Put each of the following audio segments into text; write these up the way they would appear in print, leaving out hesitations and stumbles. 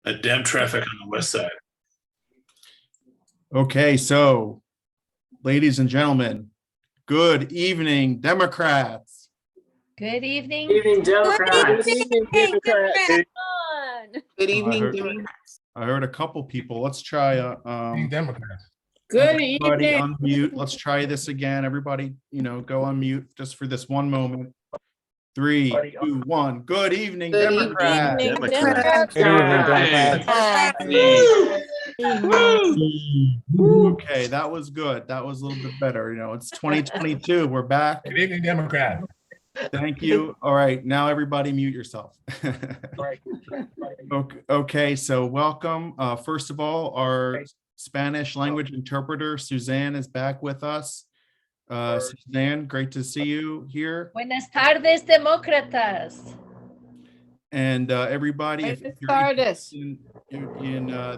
A damn traffic on the west side. Okay, so ladies and gentlemen, good evening, Democrats. Good evening. Good evening, Democrats. Good evening, Democrats. Good evening, heard- Democrats. I heard a couple people. Let's try Democrats. Good everybody evening. unmute. Let's try this again. Everybody, go on mute just for this one moment. 3, 2, 1. Good evening, Good Democrats. evening, Democrats. Democrats. Okay, that was good. That was a little bit better. It's 2022. We're back. Good evening, Democrat. Thank you. All right, now everybody mute yourself. Okay, so welcome. First of all, our Spanish language interpreter, Suzanne, is back with us. Suzanne, great to see you here. Buenas tardes, demócratas. And everybody, if Buenas you're tardes. in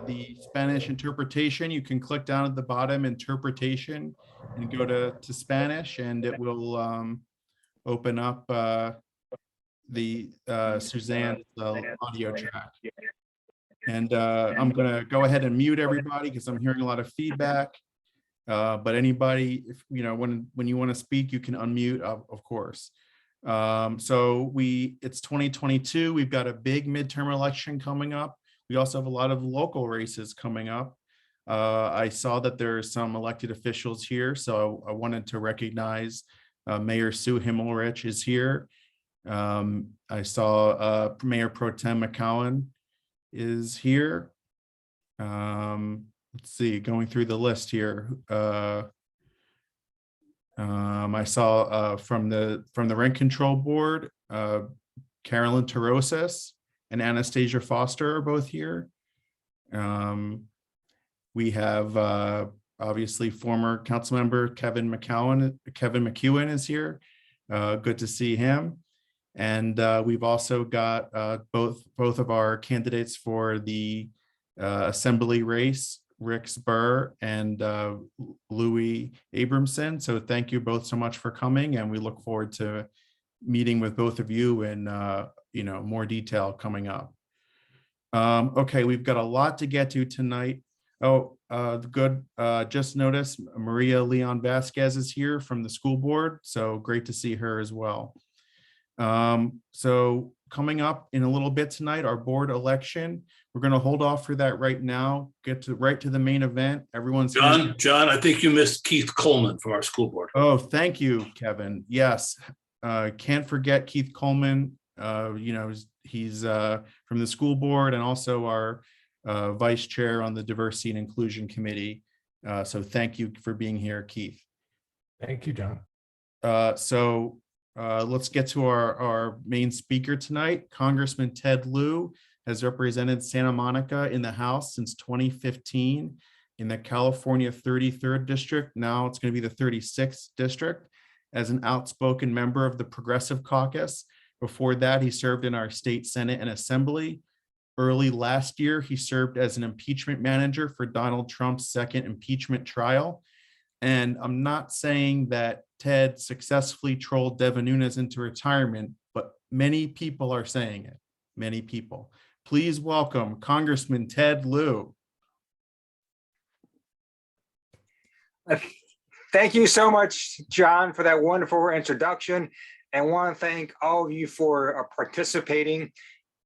the Spanish interpretation, you can click down at the bottom, interpretation, and go to Spanish, and it will open up the Suzanne's audio track. And I'm gonna go ahead and mute everybody because I'm hearing a lot of feedback. But anybody, if when you want to speak, you can unmute, of course. So it's 2022. We've got a big midterm election coming up. We also have a lot of local races coming up. I saw that there are some elected officials here, so I wanted to recognize Mayor Sue Himmelrich is here. I saw Mayor Pro Tem McCowan is here. Let's see, going through the list here. I saw from the Rent Control Board, Carolyn Tarosas and Anastasia Foster are both here. We have obviously former council member Kevin McEwen is here. Good to see him. And we've also got both of our candidates for the assembly race, Rick Spur and Louis Abramson. So thank you both so much for coming, and we look forward to meeting with both of you in more detail coming up. Okay, we've got a lot to get to tonight. Good. Just noticed Maria Leon Vasquez is here from the school board, so great to see her as well. So coming up in a little bit tonight, our board election. We're going to hold off for that right now. Get right to the main event. Everyone's John, I think you missed Keith Coleman from our school board. Oh, thank you, Kevin. Yes, can't forget Keith Coleman. He's from the school board and also our vice chair on the Diversity and Inclusion Committee. So thank you for being here, Keith. Thank you, John. So let's get to our main speaker tonight. Congressman Ted Lew has represented Santa Monica in the House since 2015 in the California 33rd District. Now it's going to be the 36th District as an outspoken member of the Progressive Caucus. Before that, he served in our state Senate and Assembly. Early last year, he served as an impeachment manager for Donald Trump's second impeachment trial. And I'm not saying that Ted successfully trolled Devin Nunes into retirement, but many people are saying it. Many people. Please welcome Congressman Ted Lew. Thank you so much, John, for that wonderful introduction. And want to thank all of you for participating.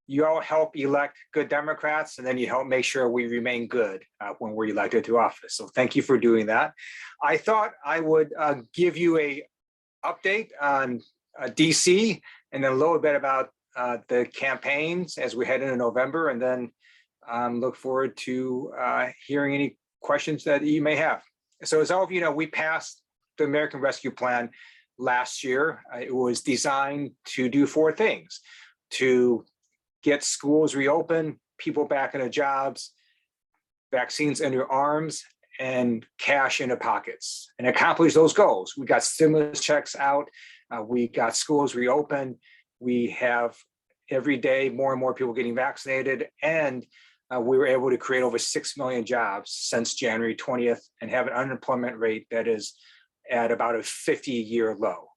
You all help elect good Democrats, and then you help make sure we remain good when we're elected to office. So thank you for doing that. I thought I would give you a update on DC and then a little bit about the campaigns as we head into November, and then look forward to hearing any questions that you may have. So as all of you know, we passed the American Rescue Plan last year. It was designed to do 4 things: to get schools reopened, people back into jobs, vaccines in your arms, and cash into pockets, and accomplish those goals. We got stimulus checks out. We got schools reopened. We have every day more and more people getting vaccinated, and we were able to create over 6 million jobs since January 20th and have an unemployment rate that is at about a 50-year low.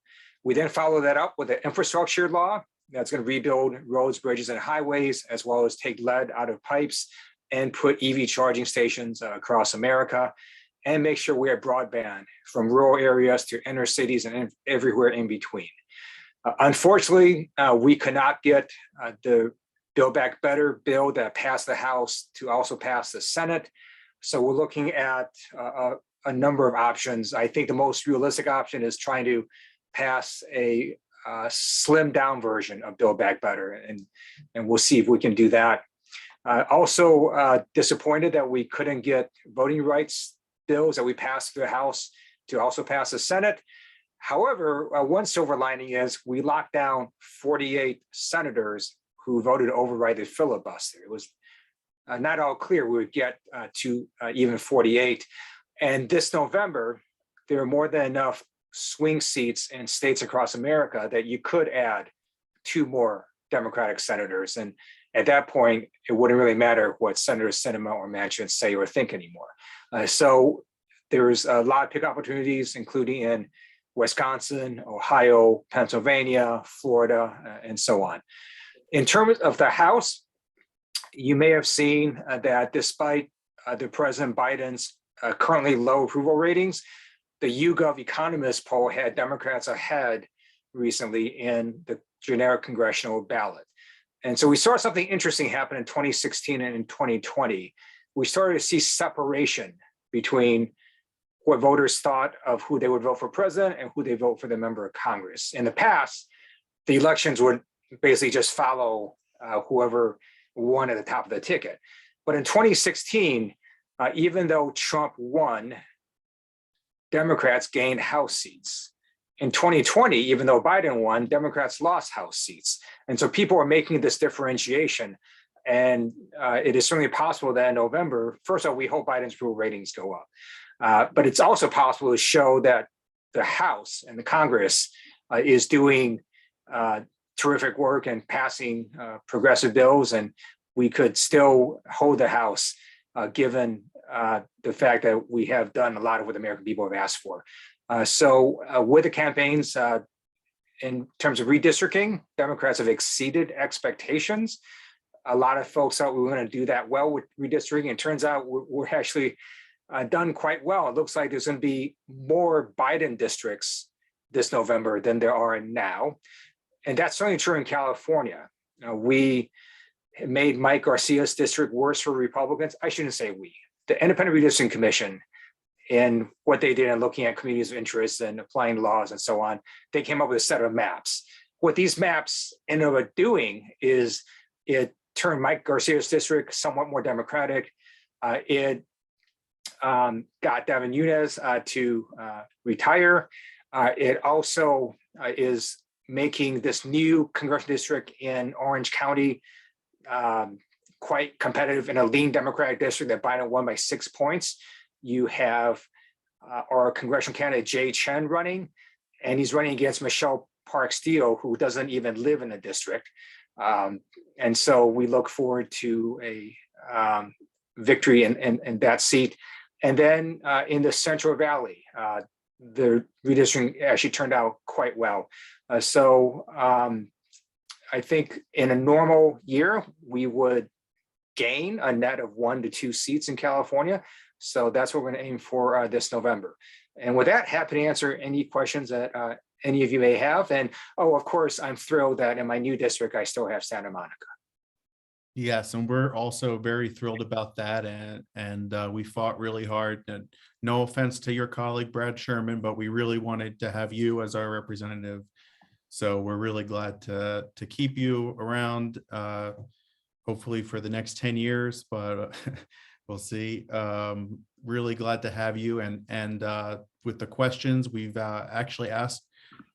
We then follow that up with an infrastructure law that's going to rebuild roads, bridges, and highways, as well as take lead out of pipes and put EV charging stations across America, and make sure we have broadband from rural areas to inner cities and everywhere in between. Unfortunately, we could not get the Build Back Better bill that passed the House to also pass the Senate. So we're looking at a number of options. I think the most realistic option is trying to pass a slimmed down version of Build Back Better, and we'll see if we can do that. Also disappointed that we couldn't get voting rights bills that we passed through the House to also pass the Senate. However, one silver lining is we locked down 48 senators who voted to override the filibuster. It was not all clear we would get to even 48. And this November, there are more than enough swing seats in states across America that you could add 2 more Democratic senators. And at that point, it wouldn't really matter what Senator Sinema or Manchin say or think anymore. So there's a lot of pick opportunities, including in Wisconsin, Ohio, Pennsylvania, Florida, and so on. In terms of the House, you may have seen that despite the President Biden's currently low approval ratings, the YouGov Economist poll had Democrats ahead recently in the generic congressional ballot. And so we saw something interesting happen in 2016 and in 2020. We started to see separation between what voters thought of who they would vote for president and who they vote for the member of Congress. In the past, the elections would basically just follow whoever won at the top of the ticket. But in 2016, even though Trump won, Democrats gained House seats. In 2020, even though Biden won, Democrats lost House seats. And so people are making this differentiation. And it is certainly possible that in November, first of all, we hope Biden's approval ratings go up. But it's also possible to show that the House and the Congress is doing terrific work and passing progressive bills, and we could still hold the House given the fact that we have done a lot of what the American people have asked for. So with the campaigns, in terms of redistricting, Democrats have exceeded expectations. A lot of folks thought we were going to do that well with redistricting. It turns out we're actually done quite well. It looks like there's going to be more Biden districts this November than there are now. And that's certainly true in California. We made Mike Garcia's district worse for Republicans. I shouldn't say we. The Independent Redistricting Commission, and what they did in looking at communities of interest and applying laws and so on, they came up with a set of maps. What these maps ended up doing is it turned Mike Garcia's district somewhat more Democratic. It got Devin Nunes to retire. It also is making this new congressional district in Orange County quite competitive in a lean Democratic district that Biden won by 6 points. You have our congressional candidate, Jay Chen, running, and he's running against Michelle Parks Theo, who doesn't even live in the district. And so we look forward to a victory in that seat. And then in the Central Valley, the redistricting actually turned out quite well. So I think in a normal year, we would gain a net of 1 to 2 seats in California. So that's what we're going to aim for this November. And with that, happy to answer any questions that any of you may have. And of course, I'm thrilled that in my new district, I still have Santa Monica. Yes, and we're also very thrilled about that. And we fought really hard. And no offense to your colleague, Brad Sherman, but we really wanted to have you as our representative. So we're really glad to keep you around, hopefully for the next 10 years, but we'll see. Really glad to have you. And with the questions, we've actually asked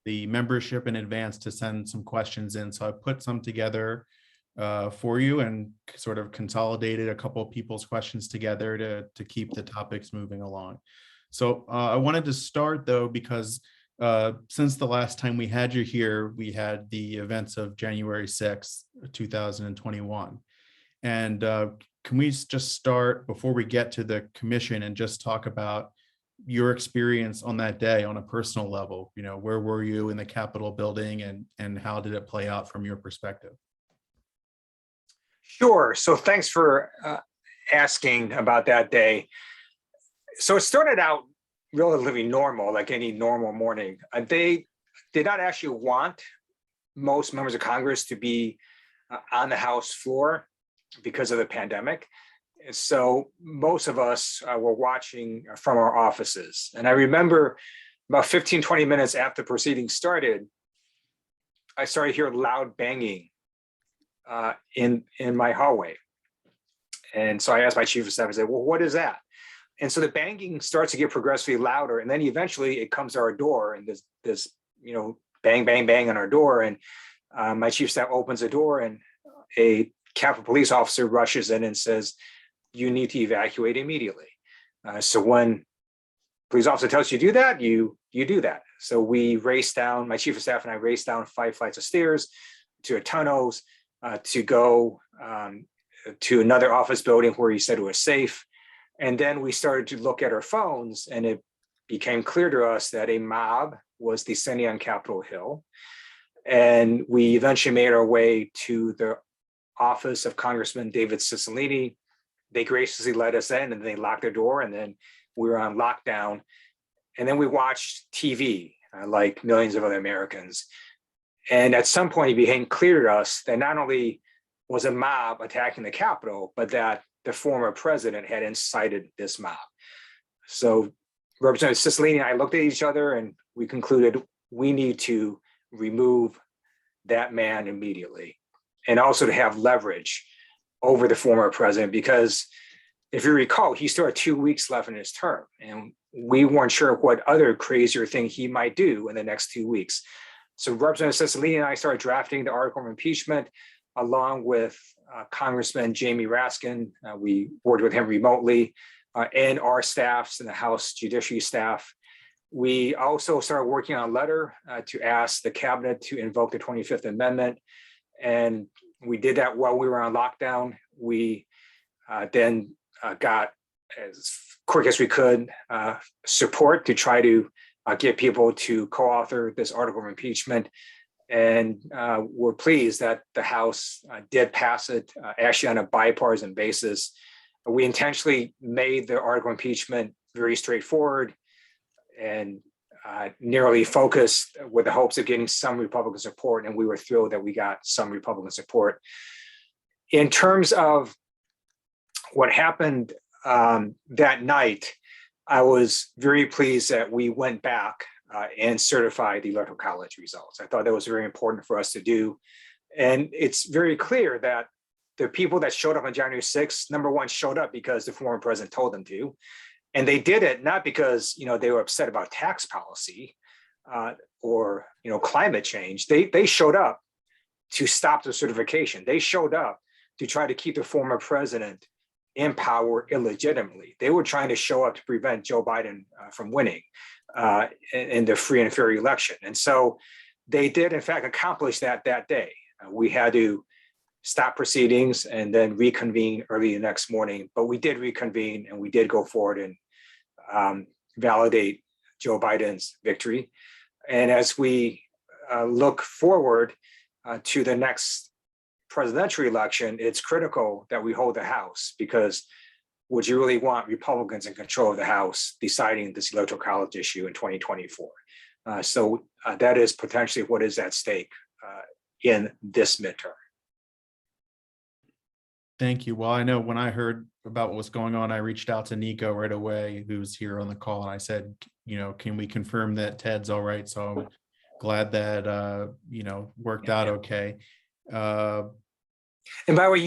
the membership in advance to send some questions in. So I put some together for you and sort of consolidated a couple of people's questions together to keep the topics moving along. So I wanted to start though, because since the last time we had you here, we had the events of January 6th, 2021. And can we just start before we get to the commission and just talk about your experience on that day on a personal level. Where were you in the Capitol building, and how did it play out from your perspective? Sure. So thanks for asking about that day. So it started out relatively normal, like any normal morning. They did not actually want most members of Congress to be on the House floor because of the pandemic. So most of us were watching from our offices. And I remember about 15, 20 minutes after proceedings started, I started hearing loud banging in my hallway. And so I asked my chief of staff, I said, well, what is that? And so the banging starts to get progressively louder. And then eventually it comes to our door, and this bang, bang, bang on our door. And my chief of staff opens the door, and a Capitol police officer rushes in and says, you need to evacuate immediately. So when police officer tells you to do that, you do that. So we race down, my chief of staff and I raced down 5 flights of stairs to a tunnels to go to another office building where he said it was safe. And then we started to look at our phones, and it became clear to us that a mob was descending on Capitol Hill. And we eventually made our way to the office of Congressman David Cicilline. They graciously let us in, and they locked the door, and then we were on lockdown. And then we watched TV like millions of other Americans. And at some point, it became clear to us that not only was a mob attacking the Capitol, but that the former president had incited this mob. So Representative Cicilline and I looked at each other, and we concluded we need to remove that man immediately, and also to have leverage over the former president, because if you recall, he still had 2 weeks left in his term, and we weren't sure what other crazier thing he might do in the next 2 weeks. So Representative Cicilline and I started drafting the article of impeachment along with Congressman Jamie Raskin. We worked with him remotely, and our staffs and the House Judiciary staff. We also started working on a letter to ask the cabinet to invoke the 25th Amendment. And we did that while we were on lockdown. We then got, as quick as we could, support to try to get people to co-author this article of impeachment. And we're pleased that the House did pass it, actually on a bipartisan basis. We intentionally made the article of impeachment very straightforward and narrowly focused with the hopes of getting some Republican support. And we were thrilled that we got some Republican support. In terms of what happened that night, I was very pleased that we went back and certified the Electoral College results. I thought that was very important for us to do. And it's very clear that the people that showed up on January 6th, number one, showed up because the former president told them to. And they did it not because they were upset about tax policy or climate change. They showed up to stop the certification. They showed up to try to keep the former president in power illegitimately. They were trying to show up to prevent Joe Biden from winning in the free and fair election. And so they did, in fact, accomplish that day. We had to stop proceedings and then reconvene early the next morning. But we did reconvene, and we did go forward and validate Joe Biden's victory. And as we look forward to the next presidential election, it's critical that we hold the House, because would you really want Republicans in control of the House deciding this Electoral College issue in 2024? So that is potentially what is at stake in this midterm. Thank you. Well, I know when I heard about what was going on, I reached out to Nico right away, who's here on the call. And I said, can we confirm that Ted's all right? So I'm glad that, worked out okay. And by the way,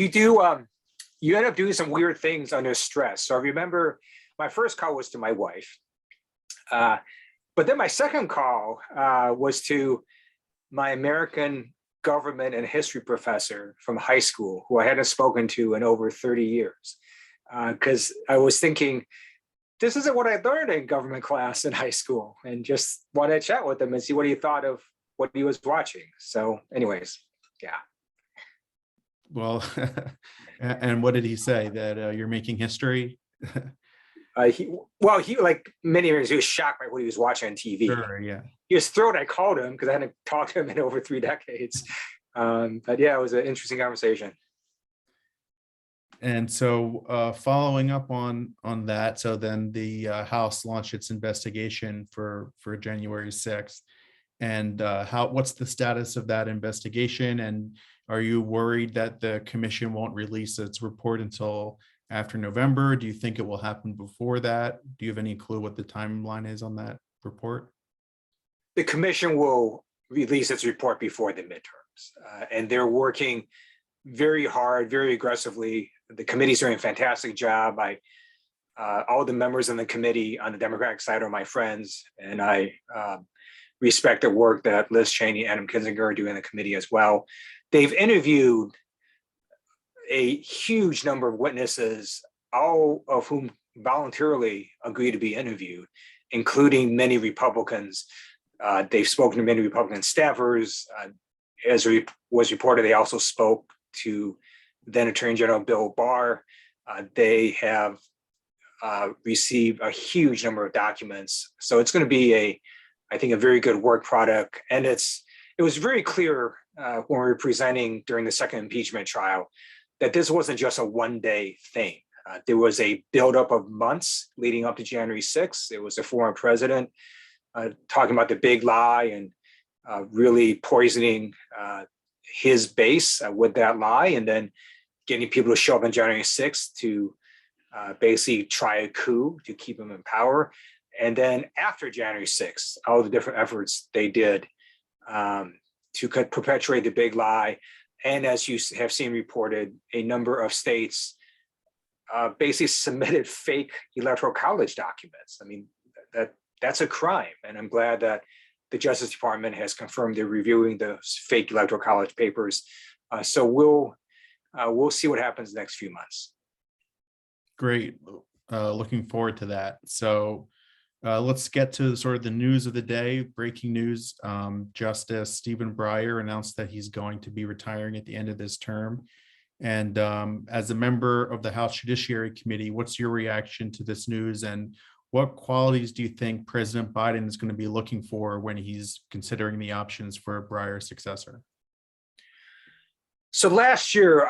you end up doing some weird things under stress. So I remember my first call was to my wife. But then my second call was to my American government and history professor from high school, who I hadn't spoken to in over 30 years. Because I was thinking, this isn't what I learned in government class in high school, and just want to chat with him and see what he thought of what he was watching. So anyways, yeah. Well, and what did he say? That you're making history? He like many years, he was shocked by what he was watching on TV. Sure, yeah. He was thrilled I called him because I hadn't talked to him in over 3 decades. But yeah, it was an interesting conversation. And so following up on that, so then the House launched its investigation for January 6th. And what's the status of that investigation? And are you worried that the commission won't release its report until after November? Do you think it will happen before that? Do you have any clue what the timeline is on that report? The commission will release its report before the midterms, and they're working very hard, very aggressively. The committee's doing a fantastic job. All the members on the committee on the Democratic side are my friends, and I respect the work that Liz Cheney and Adam Kinzinger are doing in the committee as well. They've interviewed a huge number of witnesses, all of whom voluntarily agreed to be interviewed, including many Republicans. They've spoken to many Republican staffers. As was reported, they also spoke to then Attorney General Bill Barr. They have received a huge number of documents. So it's going to be I think, a very good work product. And it was very clear when we were presenting during the second impeachment trial that this wasn't just a one-day thing. There was a buildup of months leading up to January 6th. It was the former president talking about the big lie and really poisoning his base with that lie, and then getting people to show up on January 6th to basically try a coup to keep him in power. And then after January 6th, all the different efforts they did to perpetuate the big lie. And as you have seen reported, a number of states basically submitted fake electoral college documents. I mean, that's a crime. And I'm glad that the Justice Department has confirmed they're reviewing those fake electoral college papers. So we'll see what happens the next few months. Great. Looking forward to that. So let's get to sort of the news of the day. Breaking news. Justice Stephen Breyer announced that he's going to be retiring at the end of this term. And as a member of the House Judiciary Committee, what's your reaction to this news? And what qualities do you think President Biden is going to be looking for when he's considering the options for Breyer's successor? So last year,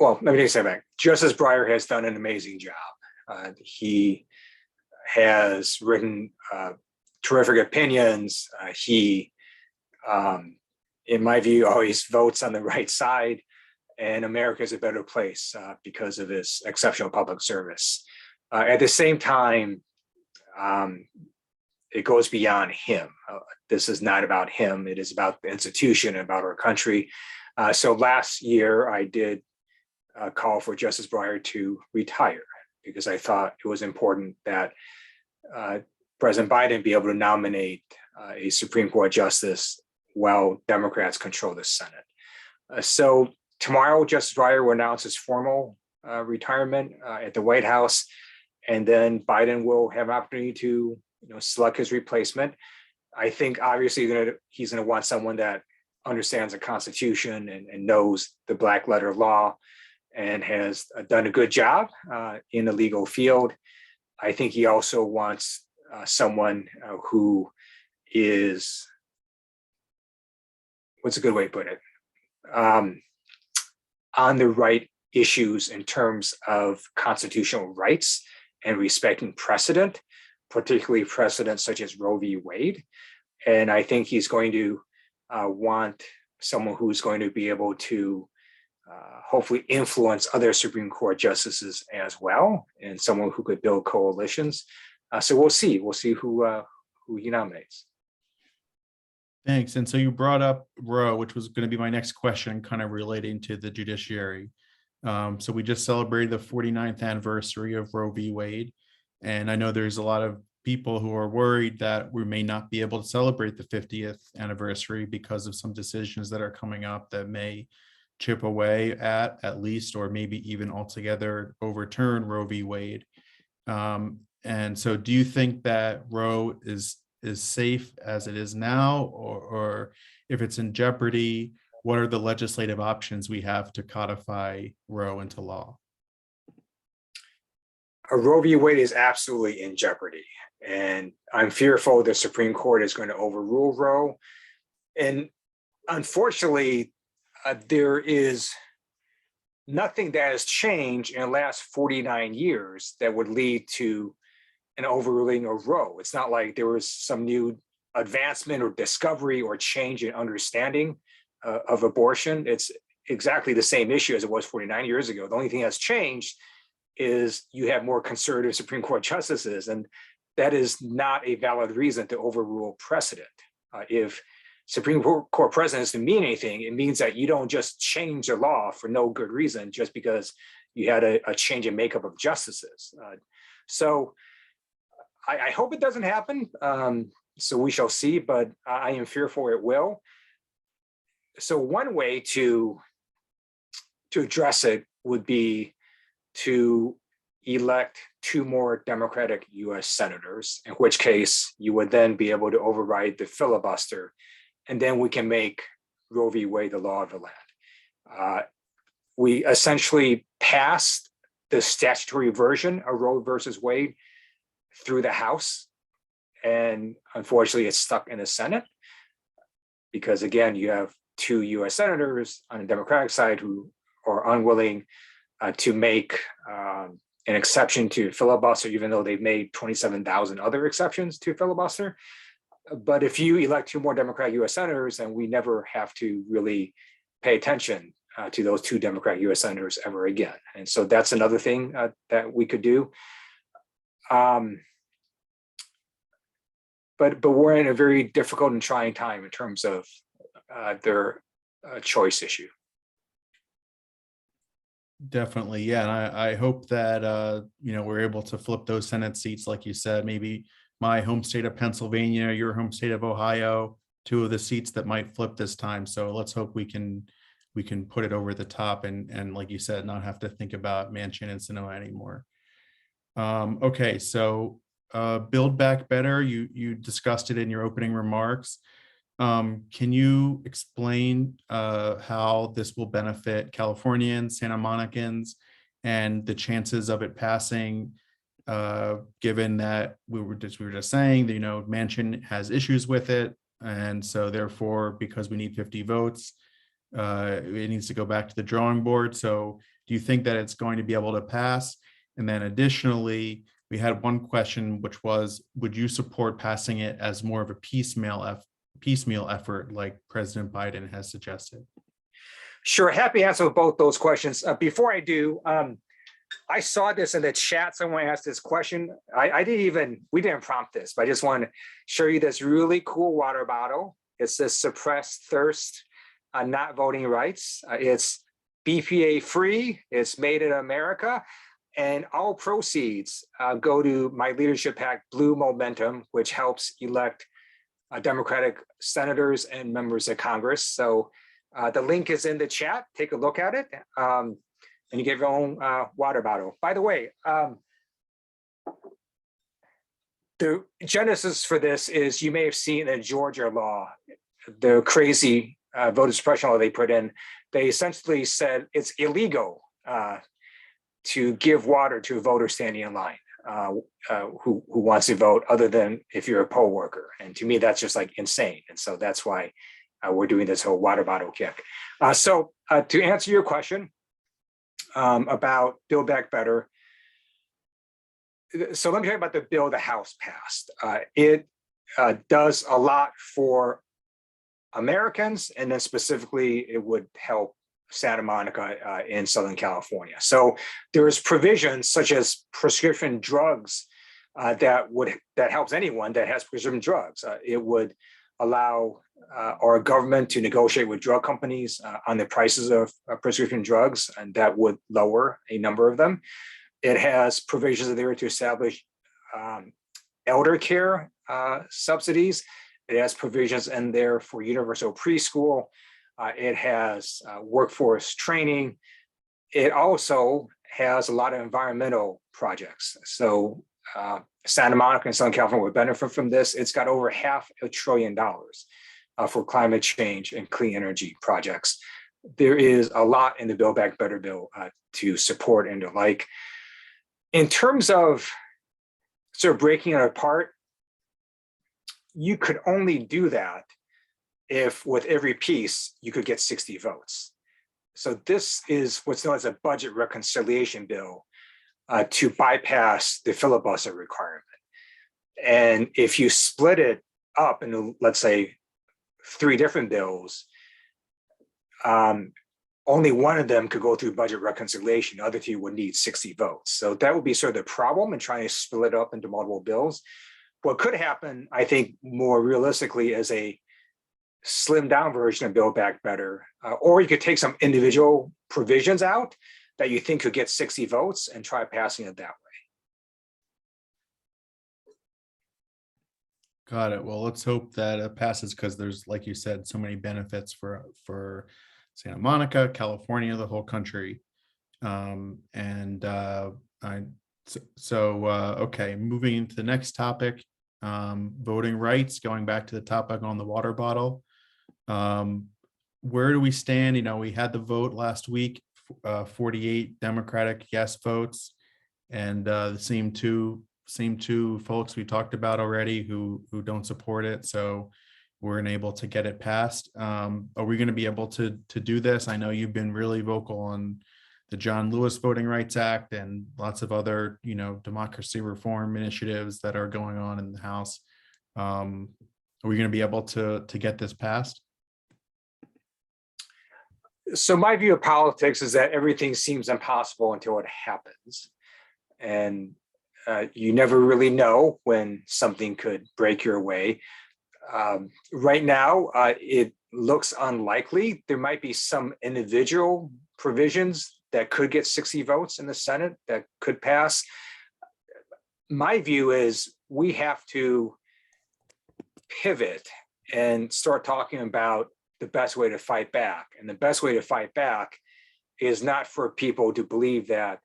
let me say that Justice Breyer has done an amazing job. He has written terrific opinions. He, in my view, always votes on the right side, and America is a better place because of his exceptional public service. At the same time, it goes beyond him. This is not about him. It is about the institution, about our country. So last year, I did call for Justice Breyer to retire because I thought it was important that President Biden be able to nominate a Supreme Court justice while Democrats control the Senate. So tomorrow, Justice Breyer will announce his formal retirement at the White House, and then Biden will have an opportunity to select his replacement. I think obviously he's going to want someone that understands the Constitution and knows the black letter law and has done a good job in the legal field. I think he also wants someone who is, what's a good way to put it, on the right issues in terms of constitutional rights and respecting precedent, particularly precedents such as Roe v. Wade. And I think he's going to want someone who's going to be able to hopefully influence other Supreme Court justices as well, and someone who could build coalitions. So we'll see who he nominates. Thanks. And so you brought up Roe, which was going to be my next question, kind of relating to the judiciary. So we just celebrated the 49th anniversary of Roe v. Wade. And I know there's a lot of people who are worried that we may not be able to celebrate the 50th anniversary because of some decisions that are coming up that may chip away at least, or maybe even altogether overturn Roe v. Wade. And so do you think that Roe is safe as it is now, or if it's in jeopardy, what are the legislative options we have to codify Roe into law? Roe v. Wade is absolutely in jeopardy. And I'm fearful the Supreme Court is going to overrule Roe. And unfortunately, there is nothing that has changed in the last 49 years that would lead to an overruling of Roe. It's not like there was some new advancement or discovery or change in understanding of abortion. It's exactly the same issue as it was 49 years ago. The only thing that's changed is you have more conservative Supreme Court justices, and that is not a valid reason to overrule precedent. If Supreme Court precedents to mean anything, it means that you don't just change the law for no good reason just because you had a change in makeup of justices. So I hope it doesn't happen. So we shall see, but I am fearful it will. So one way to address it would be to elect 2 more Democratic US senators, in which case you would then be able to override the filibuster, and then we can make Roe v. Wade the law of the land. We essentially passed the statutory version of Roe versus Wade through the House, and unfortunately it's stuck in the Senate because, again, you have 2 US senators on the Democratic side who are unwilling to make an exception to filibuster, even though they've made 27,000 other exceptions to filibuster. But if you elect 2 more Democratic US senators, then we never have to really pay attention to those 2 Democratic US senators ever again. And so that's another thing that we could do. But we're in a very difficult and trying time in terms of their choice issue. Definitely, yeah, and I hope that we're able to flip those Senate seats, like you said. Maybe my home state of Pennsylvania, your home state of Ohio, 2 of the seats that might flip this time. So let's hope we can put it over the top and like you said, not have to think about Manchin and Sinema anymore. Okay, so Build Back Better, you discussed it in your opening remarks. Can you explain how this will benefit Californians, Santa Monicans, and the chances of it passing, given that we were just saying that, Manchin has issues with it, and so therefore, because we need 50 votes, it needs to go back to the drawing board. So do you think that it's going to be able to pass? And then additionally, we had one question, which was, would you support passing it as more of a piecemeal effort like President Biden has suggested? Sure, happy to answer both those questions. Before I do, I saw this in the chat. Someone asked this question. We didn't prompt this, but I just want to show you this really cool water bottle. It says suppress thirst, not voting rights. It's BPA free, it's made in America, and all proceeds go to my leadership PAC, Blue Momentum, which helps elect Democratic senators and members of Congress. So the link is in the chat. Take a look at it, and you get your own water bottle. By the way, the genesis for this is, you may have seen in Georgia law, the crazy voter suppression law they put in. They essentially said it's illegal to give water to a voter standing in line who wants to vote, other than if you're a poll worker. And to me, that's just like insane. And so that's why we're doing this whole water bottle kick. So to answer your question about Build Back Better, so let me talk about the bill the House passed. It does a lot for Americans, and then specifically it would help Santa Monica in Southern California. So there's provisions such as prescription drugs that helps anyone that has prescription drugs. It would allow our government to negotiate with drug companies on the prices of prescription drugs, and that would lower a number of them. It has provisions there to establish elder care subsidies. It has provisions in there for universal preschool. It has workforce training. It also has a lot of environmental projects. So Santa Monica and Southern California would benefit from this. It's got over $500 billion for climate change and clean energy projects. There is a lot in the Build Back Better bill to support and to like. In terms of sort of breaking it apart, you could only do that if with every piece you could get 60 votes. So this is what's known as a budget reconciliation bill to bypass the filibuster requirement. And if you split it up into, let's say, 3 different bills, only one of them could go through budget reconciliation. The other 2 would need 60 votes. So that would be sort of the problem in trying to split it up into multiple bills. What could happen, I think, more realistically, is a slimmed down version of Build Back Better, or you could take some individual provisions out that you think could get 60 votes and try passing it that way. Got it. Well, let's hope that it passes, because there's, like you said, so many benefits for Santa Monica, California, the whole country. Okay, moving into the next topic, voting rights, going back to the topic on the water bottle. Where do we stand? You know, we had the vote last week, 48 Democratic yes votes, and the same two folks we talked about already who don't support it. So we're unable to get it passed. Are we going to be able to do this? I know you've been really vocal on the John Lewis Voting Rights Act and lots of other, you know, democracy reform initiatives that are going on in the House. Are we going to be able to get this passed? So my view of politics is that everything seems impossible until it happens. And you never really know when something could break your way. Right now, it looks unlikely. There might be some individual provisions that could get 60 votes in the Senate that could pass. My view is we have to pivot and start talking about the best way to fight back. And the best way to fight back is not for people to believe that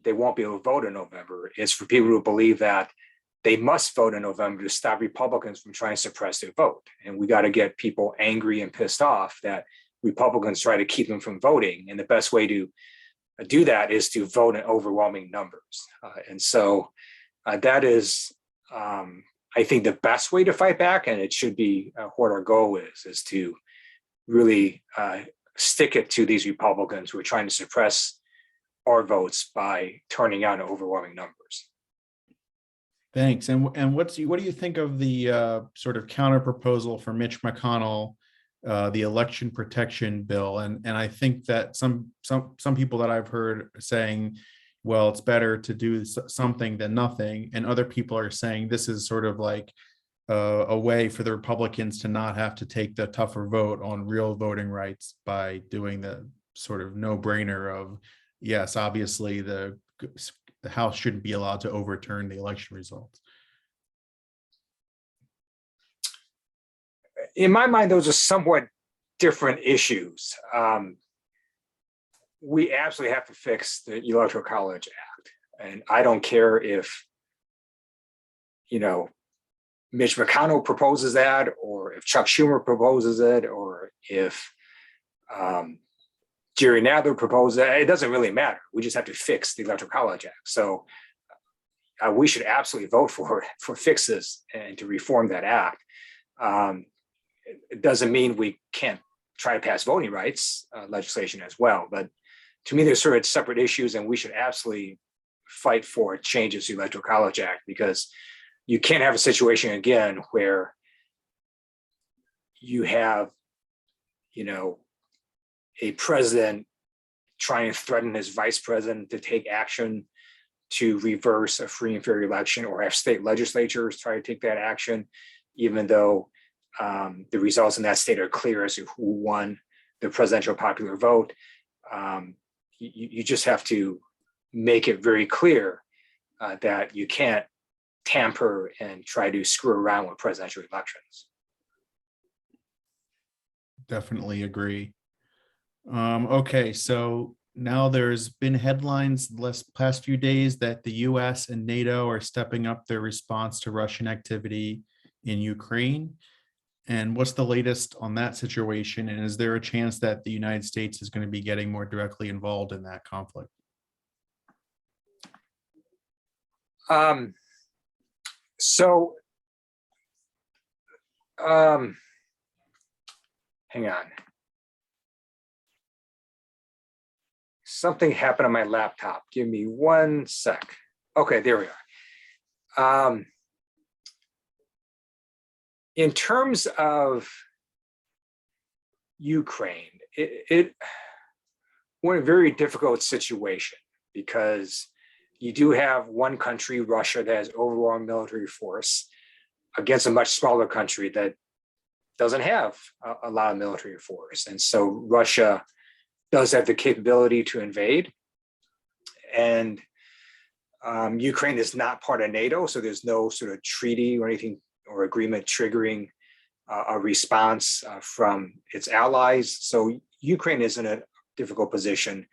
they won't be able to vote in November. It's for people to believe that they must vote in November to stop Republicans from trying to suppress their vote. And we got to get people angry and pissed off that Republicans try to keep them from voting. And the best way to do that is to vote in overwhelming numbers. And so that is, I think, the best way to fight back. And it should be what our goal is to really stick it to these Republicans who are trying to suppress our votes by turning out in overwhelming numbers. Thanks. And what do you think of the sort of counter proposal for Mitch McConnell, the election protection bill? And I think that some people that I've heard saying, well, it's better to do something than nothing, and other people are saying this is sort of like a way for the Republicans to not have to take the tougher vote on real voting rights by doing the sort of no-brainer of, yes, obviously the House shouldn't be allowed to overturn the election results. In my mind, those are somewhat different issues. We absolutely have to fix the Electoral College Act. And I don't care if, you know, Mitch McConnell proposes that, or if Chuck Schumer proposes it, or if Jerry Nadler proposes it. It doesn't really matter. We just have to fix the Electoral College Act. So we should absolutely vote for fixes and to reform that act. It doesn't mean we can't try to pass voting rights legislation as well. But to me, they're sort of separate issues, and we should absolutely fight for changes to the Electoral College Act, because you can't have a situation again where you have, you know, a president trying to threaten his vice president to take action to reverse a free and fair election, or have state legislatures try to take that action, even though the results in that state are clear as to who won the presidential popular vote. You just have to make it very clear that you can't tamper and try to screw around with presidential elections. Definitely agree. Okay, so now there's been headlines the past few days that the US and NATO are stepping up their response to Russian activity in Ukraine. And what's the latest on that situation? And is there a chance that the United States is going to be getting more directly involved in that conflict? So, hang on. Something happened on my laptop. Give me 1 sec. Okay, there we are. In terms of Ukraine, we're in a very difficult situation because you do have one country, Russia, that has overwhelming military force against a much smaller country that doesn't have a lot of military force. And so Russia does have the capability to invade. And Ukraine is not part of Nato, so there's no sort of treaty or anything or agreement triggering a response from its allies. So Ukraine is in a difficult position.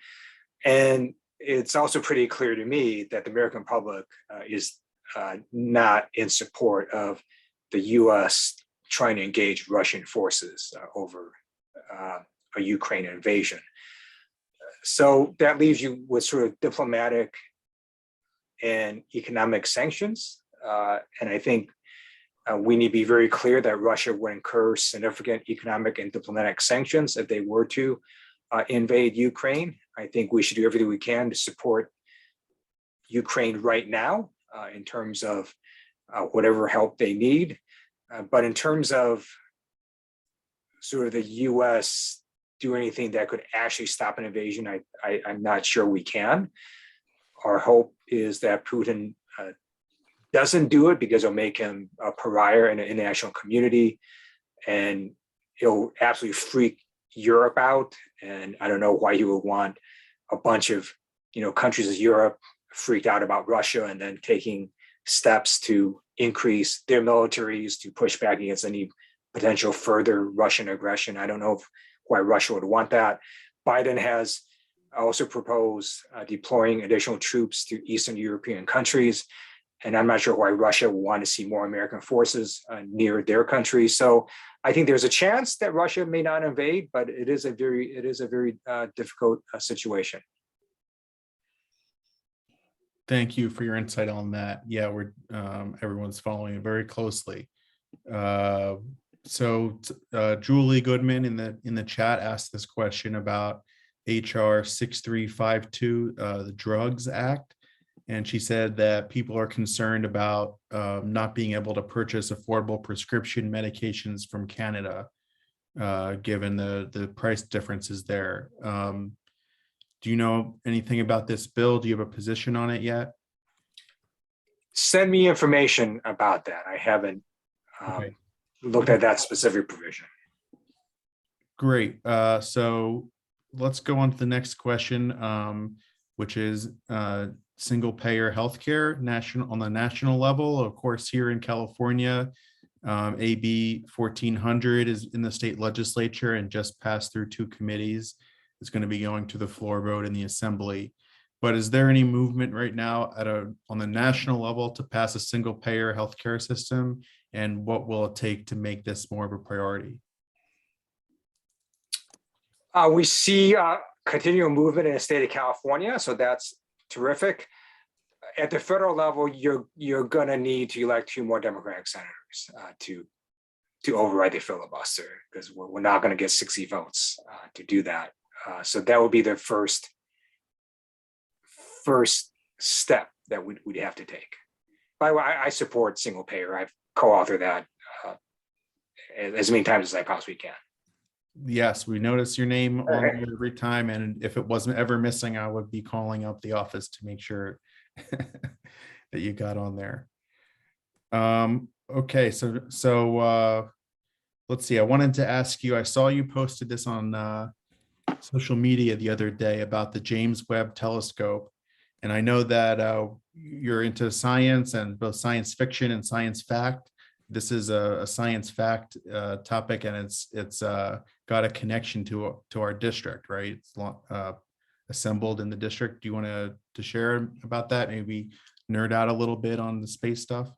And it's also pretty clear to me that the American public is not in support of the US trying to engage Russian forces over a Ukraine invasion. So that leaves you with sort of diplomatic and economic sanctions. And I think we need to be very clear that Russia would incur significant economic and diplomatic sanctions if they were to invade Ukraine. I think we should do everything we can to support Ukraine right now in terms of whatever help they need. But in terms of sort of the US do anything that could actually stop an invasion, I'm not sure we can. Our hope is that Putin doesn't do it because it'll make him a pariah in the international community and he'll absolutely freak Europe out. And I don't know why he would want a bunch of countries of Europe freaked out about Russia and then taking steps to increase their militaries to push back against any potential further Russian aggression. I don't know why Russia would want that. Biden has also proposed deploying additional troops to Eastern European countries. And I'm not sure why Russia would want to see more American forces near their country. So I think there's a chance that Russia may not invade, but it is a very difficult situation. Thank you for your insight on that. Yeah, we're everyone's following it very closely. So Julie Goodman in the chat asked this question about HR 6352, the Drugs Act. And she said that people are concerned about not being able to purchase affordable prescription medications from Canada, given the price differences there. Do you know anything about this bill? Do you have a position on it yet? Send me information about that. I haven't looked at that specific provision. Great. So let's go on to the next question, which is single payer healthcare on the national level. Of course, here in California, AB 1400 is in the state legislature and just passed through 2 committees. It's going to be going to the floor vote in the assembly. But is there any movement right now on the national level to pass a single payer healthcare system? And what will it take to make this more of a priority? We see continual movement in the state of California, so that's terrific. At the federal level, you're going to need to elect 2 more Democratic senators to override the filibuster, because we're not going to get 60 votes to do that. So that would be the first step that we'd have to take. By the way, I support single payer. I've co-authored that as many times as I possibly can. Yes, we notice your name on there every time, and if it wasn't ever missing, I would be calling up the office to make sure that you got on there. Okay, so let's see. I wanted to ask you. I saw you posted this on social media the other day about the James Webb Telescope, and I know that you're into science and both science fiction and science fact. This is a science fact topic, and it's got a connection to our district, right? It's assembled in the district. Do you want to share about that? Maybe nerd out a little bit on the space stuff.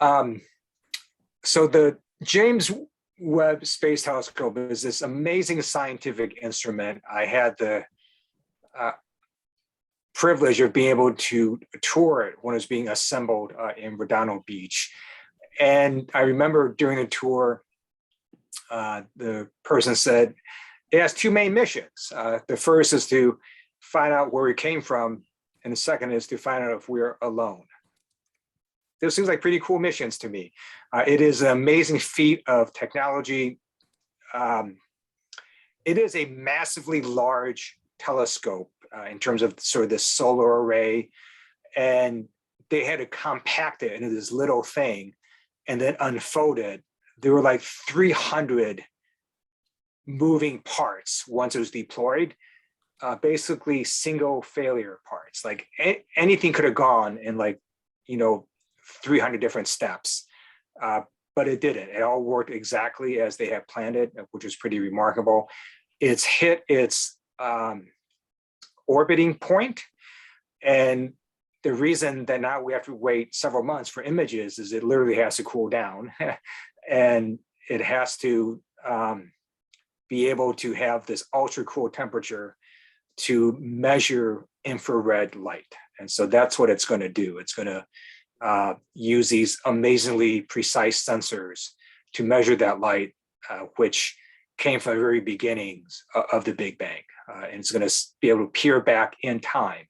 So the James Webb Space Telescope is this amazing scientific instrument. I had the privilege of being able to tour it when it was being assembled in Redondo Beach. And I remember during the tour, the person said, it has two main missions. The first is to find out where we came from, and the second is to find out if we're alone. Those seems like pretty cool missions to me. It is an amazing feat of technology. It is a massively large telescope in terms of sort of this solar array, and they had to compact it into this little thing and then unfold it. There were like 300 moving parts once it was deployed, basically single failure parts. Like anything could have gone in 300 different steps, but it didn't. It all worked exactly as they had planned it, which was pretty remarkable. It's hit its orbiting point, and the reason that now we have to wait several months for images is it literally has to cool down and it has to be able to have this ultra cool temperature to measure infrared light. And so that's what it's going to do. It's going to use these amazingly precise sensors to measure that light, which came from the very beginnings of the Big Bang. And it's going to be able to peer back in time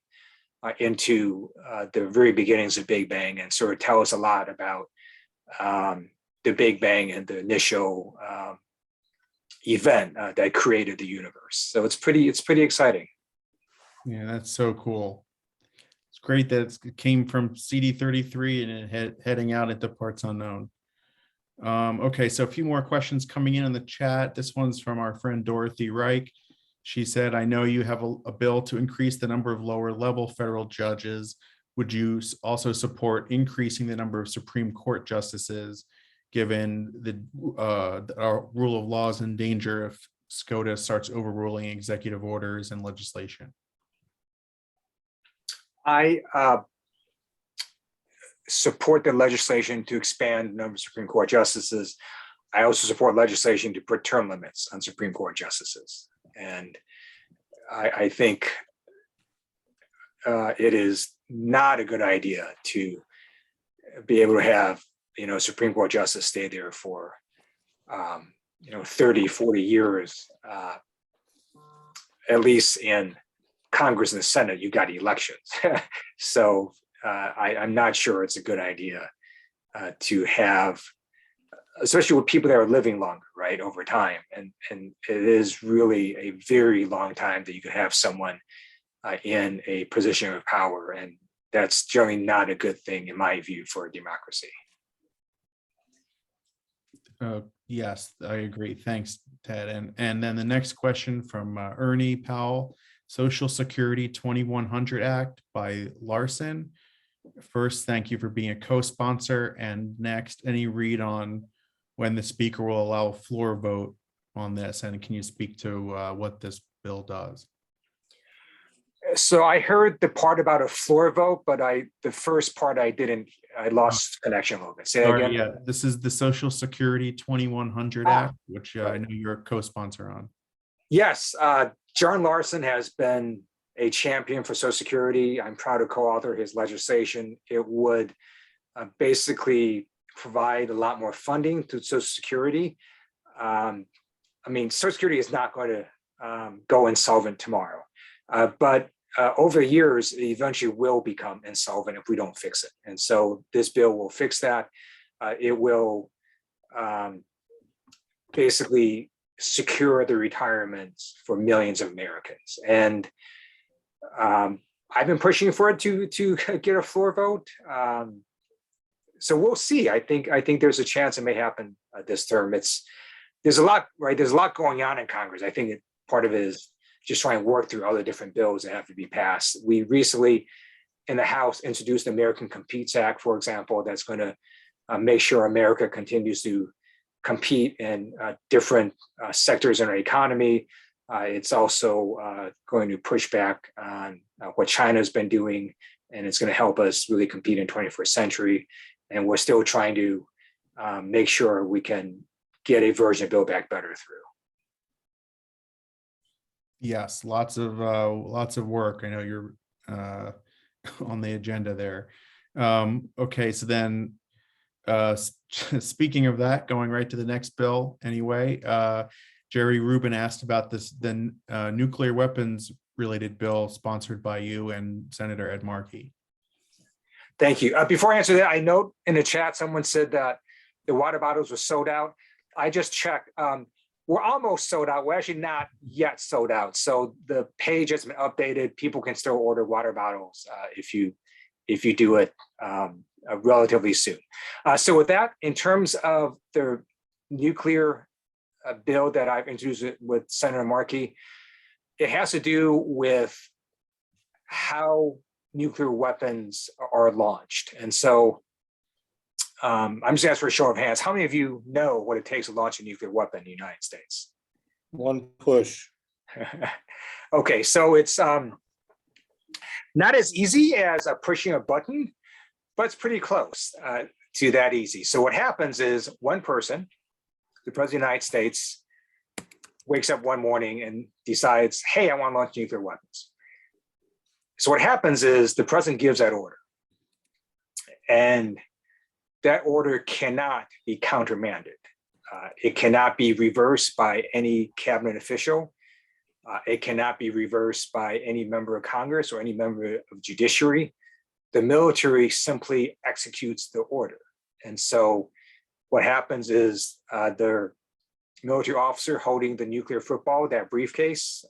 into the very beginnings of Big Bang and sort of tell us a lot about the Big Bang and the initial event that created the universe. So it's pretty exciting. Yeah, that's so cool. It's great that it came from CD33 and it heading out into parts unknown. Okay, so a few more questions coming in the chat. This one's from our friend Dorothy Reich. She said, I know you have a bill to increase the number of lower level federal judges. Would you also support increasing the number of Supreme Court justices, given our rule of law is in danger if SCOTUS starts overruling executive orders and legislation? I support the legislation to expand the number of Supreme Court justices. I also support legislation to put term limits on Supreme Court justices. And I think it is not a good idea to be able to have, Supreme Court justice stay there for, 30, 40 years. At least in Congress and the Senate, you got elections. So I'm not sure it's a good idea to have, especially with people that are living longer, right, over time. And it is really a very long time that you could have someone in a position of power. And that's generally not a good thing, in my view, for a democracy. Yes, I agree. Thanks, Ted. And then the next question from Ernie Powell, Social Security 2100 Act by Larson. First, thank you for being a co-sponsor. And next, any read on when the speaker will allow a floor vote on this? And can you speak to what this bill does? So I heard the part about a floor vote, but the first part I lost connection a little bit. Say that Sorry, again. yeah, this is the Social Security 2100 Act, which I know you're a co-sponsor on. Yes, John Larson has been a champion for Social Security. I'm proud to co-author his legislation. It would basically provide a lot more funding to Social Security. Social Security is not going to go insolvent tomorrow, but over the years, it eventually will become insolvent if we don't fix it. And so this bill will fix that. It will basically secure the retirements for millions of Americans. And I've been pushing for it to get a floor vote. So we'll see. I think there's a chance it may happen this term. There's a lot, right? There's a lot going on in Congress. I think part of it is just trying to work through all the different bills that have to be passed. We recently, in the House, introduced the American Competes Act, for example, that's going to make sure America continues to compete in different sectors in our economy. It's also going to push back on what China's been doing, and it's going to help us really compete in 21st century. And we're still trying to make sure we can get a version of Build Back Better through. Yes, lots of work. I know you're on the agenda there. Okay, so then speaking of that, going right to the next bill anyway, Jerry Rubin asked about the nuclear weapons related bill sponsored by you and Senator Ed Markey. Thank you. Before I answer that, I note in the chat, someone said that the water bottles were sold out. I just checked. We're almost sold out. We're actually not yet sold out. So the page has been updated. People can still order water bottles if you do it relatively soon. So with that, in terms of the nuclear bill that I've introduced with Senator Markey, it has to do with how nuclear weapons are launched. And so I'm just asking for a show of hands. How many of you know what it takes to launch a nuclear weapon in the United States? One push. Okay, so it's not as easy as pushing a button, but it's pretty close to that easy. So what happens is one person, the President of the United States, wakes up one morning and decides, hey, I want to launch nuclear weapons. So what happens is the president gives that order. And that order cannot be countermanded. It cannot be reversed by any cabinet official. It cannot be reversed by any member of Congress or any member of judiciary. The military simply executes the order. And so what happens is the military officer holding the nuclear football, that briefcase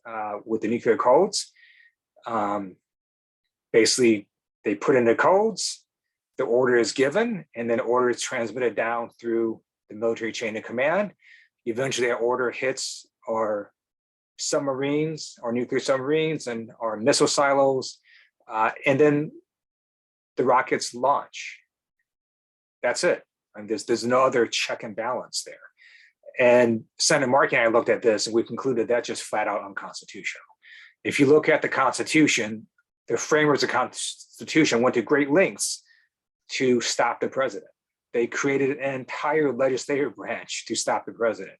with the nuclear codes, basically they put in the codes, the order is given, and then the order is transmitted down through the military chain of command. Eventually that order hits our submarines, our nuclear submarines and our missile silos, and then the rockets launch. That's it. And there's no other check and balance there. And Senator Markey and I looked at this and we concluded that's just flat out unconstitutional. If you look at the Constitution, the framers of the Constitution went to great lengths to stop the president. They created an entire legislative branch to stop the president.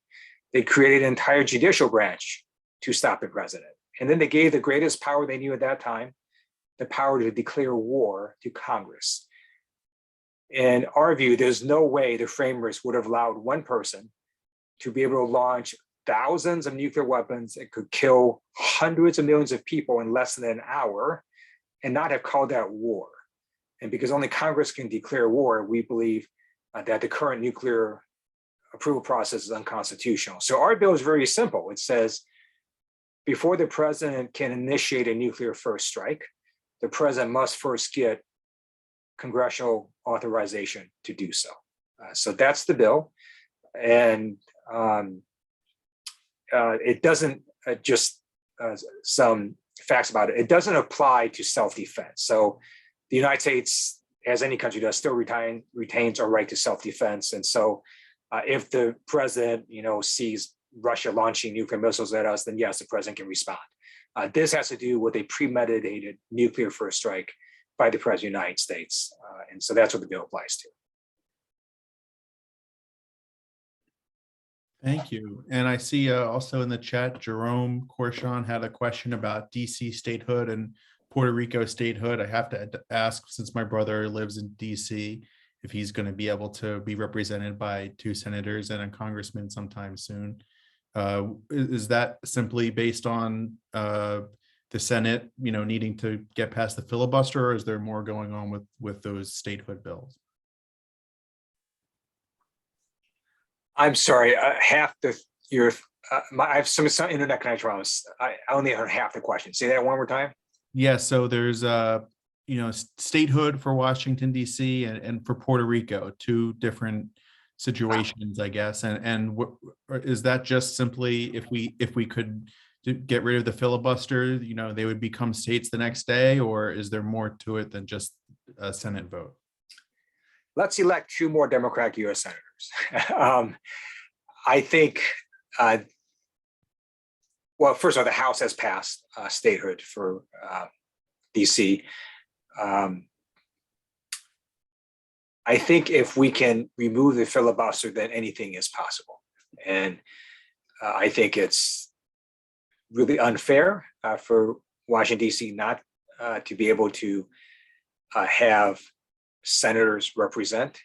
They created an entire judicial branch to stop the president. And then they gave the greatest power they knew at that time, the power to declare war to Congress. In our view, there's no way the framers would have allowed one person to be able to launch thousands of nuclear weapons that could kill hundreds of millions of people in less than an hour and not have called that war. And because only Congress can declare war, we believe that the current nuclear approval process is unconstitutional. So our bill is very simple. It says, before the president can initiate a nuclear first strike, the president must first get congressional authorization to do so. So that's the bill. And it doesn't some facts about it. It doesn't apply to self-defense. So the United States, as any country does, still retains our right to self-defense. And so if the president, sees Russia launching nuclear missiles at us, then yes, the president can respond. This has to do with a premeditated nuclear first strike by the president of the United States. And so that's what the bill applies to. Thank you. And I see also in the chat, Jerome Corshon had a question about DC statehood and Puerto Rico statehood. I have to ask, since my brother lives in DC, if he's going to be able to be represented by 2 senators and a congressman sometime soon. Is that simply based on the Senate, needing to get past the filibuster, or is there more going on with those statehood bills? I'm sorry, I have some internet connection problems. I only heard half the question. Say that one more time. Yeah, so there's statehood for Washington D.C. and for Puerto Rico, 2 different situations, I guess. And what is that? Just simply if we could get rid of the filibuster, they would become states the next day, or is there more to it than just a Senate vote? Let's elect 2 more Democratic U.S. senators. I think, well, first of all, the House has passed statehood for DC. I think if we can remove the filibuster, then anything is possible. And I think it's really unfair for Washington, D.C. not to be able to have senators represent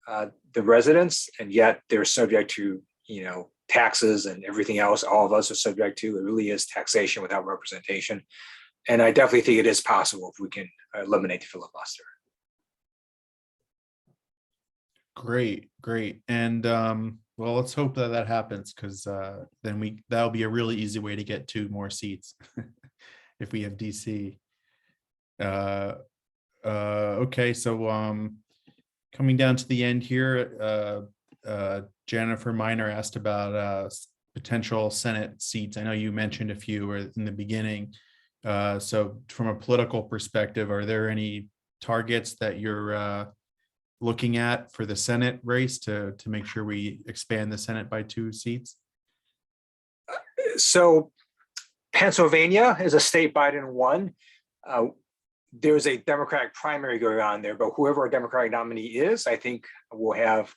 the residents, and yet they're subject to, taxes and everything else all of us are subject to. It really is taxation without representation. And I definitely think it is possible if we can eliminate the filibuster. Great, great. And well, let's hope that that happens, because then that'll be a really easy way to get 2 more seats if we have DC. Okay, so coming down to the end here, Jennifer Miner asked about potential Senate seats. I know you mentioned a few in the beginning. So from a political perspective, are there any targets that you're looking at for the Senate race to make sure we expand the Senate by 2 seats? So Pennsylvania is a state Biden won. There's a Democratic primary going on there, but whoever our Democratic nominee is, I think will have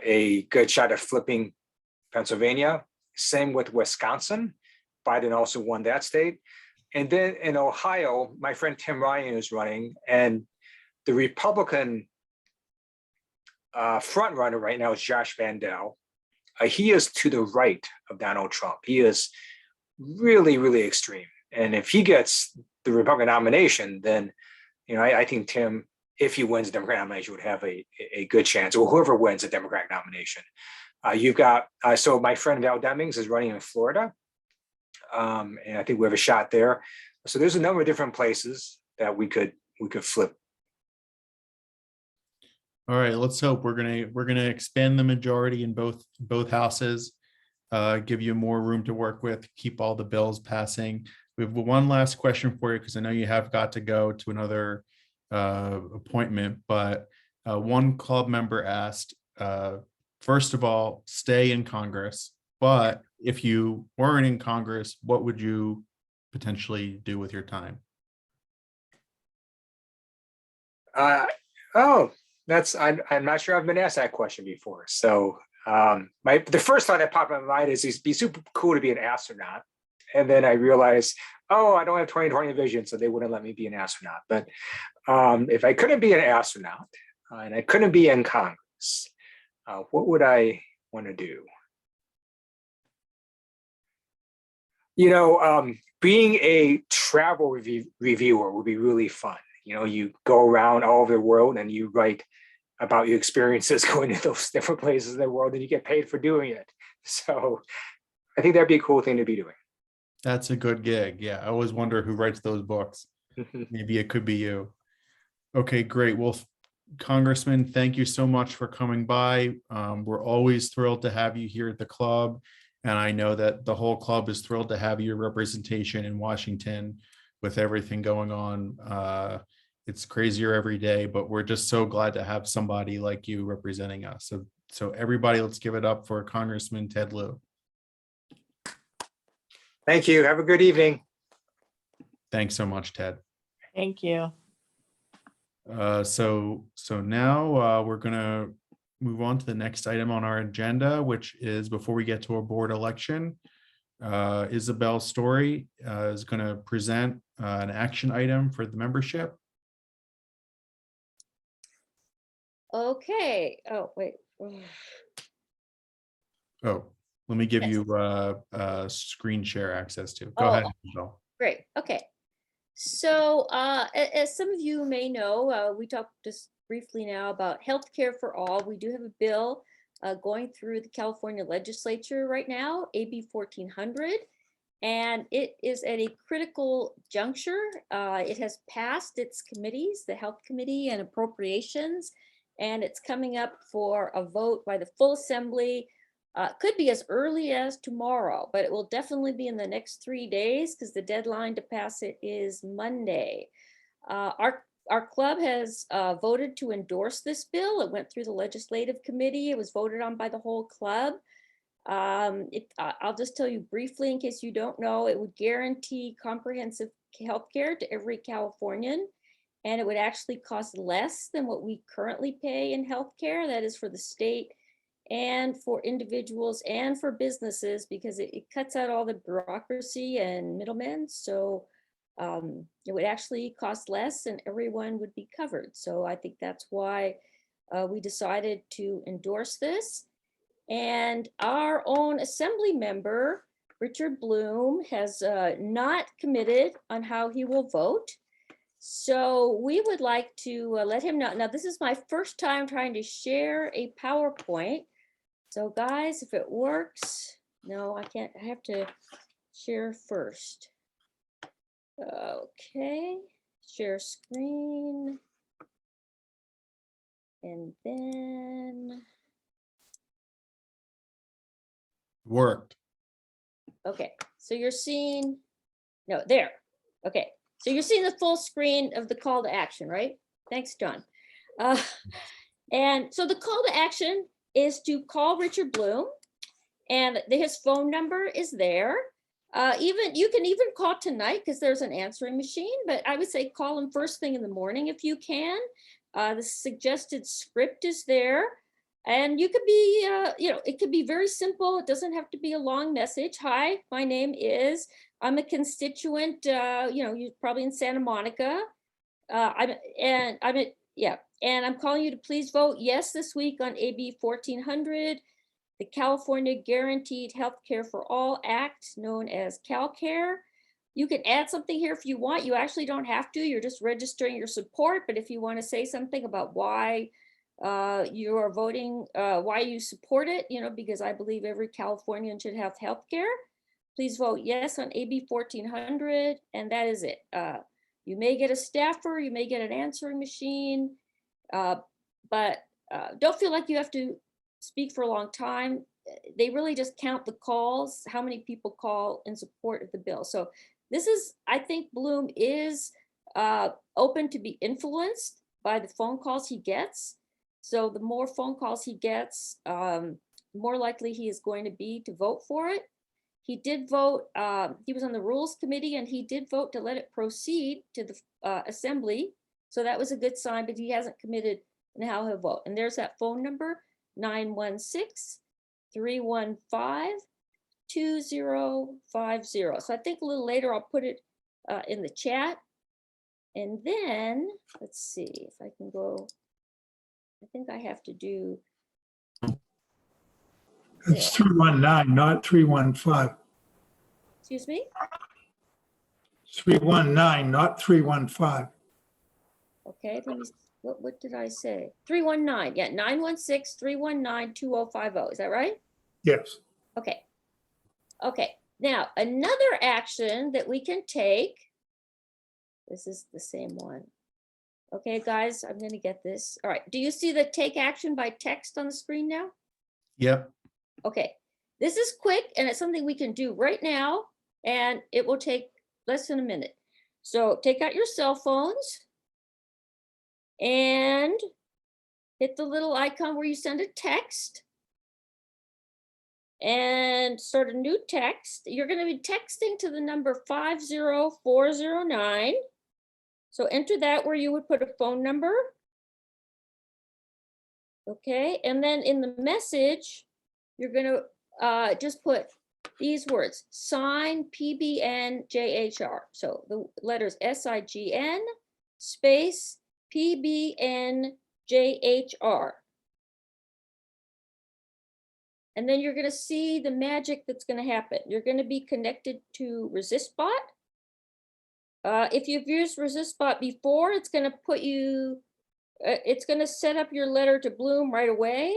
a good shot at flipping Pennsylvania. Same with Wisconsin. Biden also won that state. And then in Ohio, my friend Tim Ryan is running, and the Republican front runner right now is Josh Vandell. He is to the right of Donald Trump. He is really, really extreme. And if he gets the Republican nomination, then, I think Tim, if he wins the Democratic nomination, would have a good chance, or whoever wins the Democratic nomination. You've got, so my friend Val Demings is running in Florida. And I think we have a shot there. So there's a number of different places that we could flip. All right, let's hope. We're gonna expand the majority in both houses, give you more room to work with, keep all the bills passing. We have one last question for you, because I know you have got to go to another appointment, but one club member asked, first of all, stay in Congress, but if you weren't in Congress, what would you potentially do with your time? I'm not sure I've been asked that question before. So the first thought that popped in my mind is it'd be super cool to be an astronaut. And then I realized, I don't have 20/20 vision, so they wouldn't let me be an astronaut. But if I couldn't be an astronaut and I couldn't be in Congress, what would I want to do? Being a travel reviewer would be really fun. You go around all over the world and you write about your experiences going to those different places in the world, and you get paid for doing it. So I think that'd be a cool thing to be doing. That's a good gig. Yeah, I always wonder who writes those books. Maybe it could be you. Okay, great. Well, Congressman, thank you so much for coming by. We're always thrilled to have you here at the club. And I know that the whole club is thrilled to have your representation in Washington with everything going on. It's crazier every day, but we're just so glad to have somebody like you representing us. So everybody, let's give it up for Congressman Ted Lew. Thank you. Have a good evening. Thanks so much, Ted. Thank you. So now we're gonna move on to the next item on our agenda, which is, before we get to a board election, Isabel Story is going to present an action item for the membership. Okay. Oh, wait. Oh, let me give Yes. you screen share access to. Go ahead, Isabel. Great. Okay. So as some of you may know, we talked just briefly now about healthcare for all. We do have a bill going through the California legislature right now, AB 1400, and it is at a critical juncture. It has passed its committees, the Health Committee and Appropriations, and it's coming up for a vote by the full assembly. Could be as early as tomorrow, but it will definitely be in the next 3 days, because the deadline to pass it is Monday. Our club has voted to endorse this bill. It went through the legislative committee. It was voted on by the whole club. I'll just tell you briefly, in case you don't know, it would guarantee comprehensive health care to every Californian, and it would actually cost less than what we currently pay in health care. That is for the state and for individuals and for businesses, because it cuts out all the bureaucracy and middlemen. So it would actually cost less and everyone would be covered. So I think that's why we decided to endorse this. And our own assembly member, Richard Bloom, has not committed on how he will vote. So we would like to let him know. Now, this is my first time trying to share a PowerPoint. So guys, if it works, no, I can't, I have to share first. Okay, share screen. And then, Worked. okay, so you're seeing, no, there. Okay, so you're seeing the full screen of the call to action, right? Thanks, John. And so the call to action is to call Richard Bloom, and his phone number is there. You can even call tonight because there's an answering machine, but I would say call him first thing in the morning if you can. The suggested script is there. And you could be, it could be very simple. It doesn't have to be a long message. Hi, my name is, I'm a constituent, you're probably in Santa Monica. And I'm calling you to please vote yes this week on AB 1400, the California Guaranteed Healthcare for All Act, known as CalCare. You can add something here if you want. You actually don't have to. You're just registering your support. But if you want to say something about why you are voting, why you support it, because I believe every Californian should have health care, please vote yes on AB 1400, and that is it. You may get a staffer, you may get an answering machine, but don't feel like you have to speak for a long time. They really just count the calls, how many people call in support of the bill. So this is, I think Bloom is open to be influenced by the phone calls he gets. So the more phone calls he gets, more likely he is going to be to vote for it. He did vote, he was on the Rules Committee, and he did vote to let it proceed to the Assembly. So that was a good sign, but he hasn't committed on how he'll vote. And there's that phone number, 916-315-2050. So I think a little later I'll put it in the chat. And then, let's see if I can go. I think I have to do. It's 319, not 315. Excuse me? 319, not 315. Okay, let me, what did I say? 319, yeah, 916-319-2050. Is that right? Yes. Okay. Okay, now another action that we can take. This is the same one. Okay, guys, I'm gonna get this. All right, do you see the take action by text on the screen now? Yep. Okay, this is quick and it's something we can do right now, and it will take less than a minute. So take out your cell phones and hit the little icon where you send a text and start a new text. You're going to be texting to the number 50409. So enter that where you would put a phone number. Okay, and then in the message, you're going to just put these words, sign PBN JHR. So the letters SIGN space PBN JHR. And then you're going to see the magic that's going to happen. You're going to be connected to ResistBot. If you've used ResistBot before, it's going to put you, it's going to set up your letter to Bloom right away.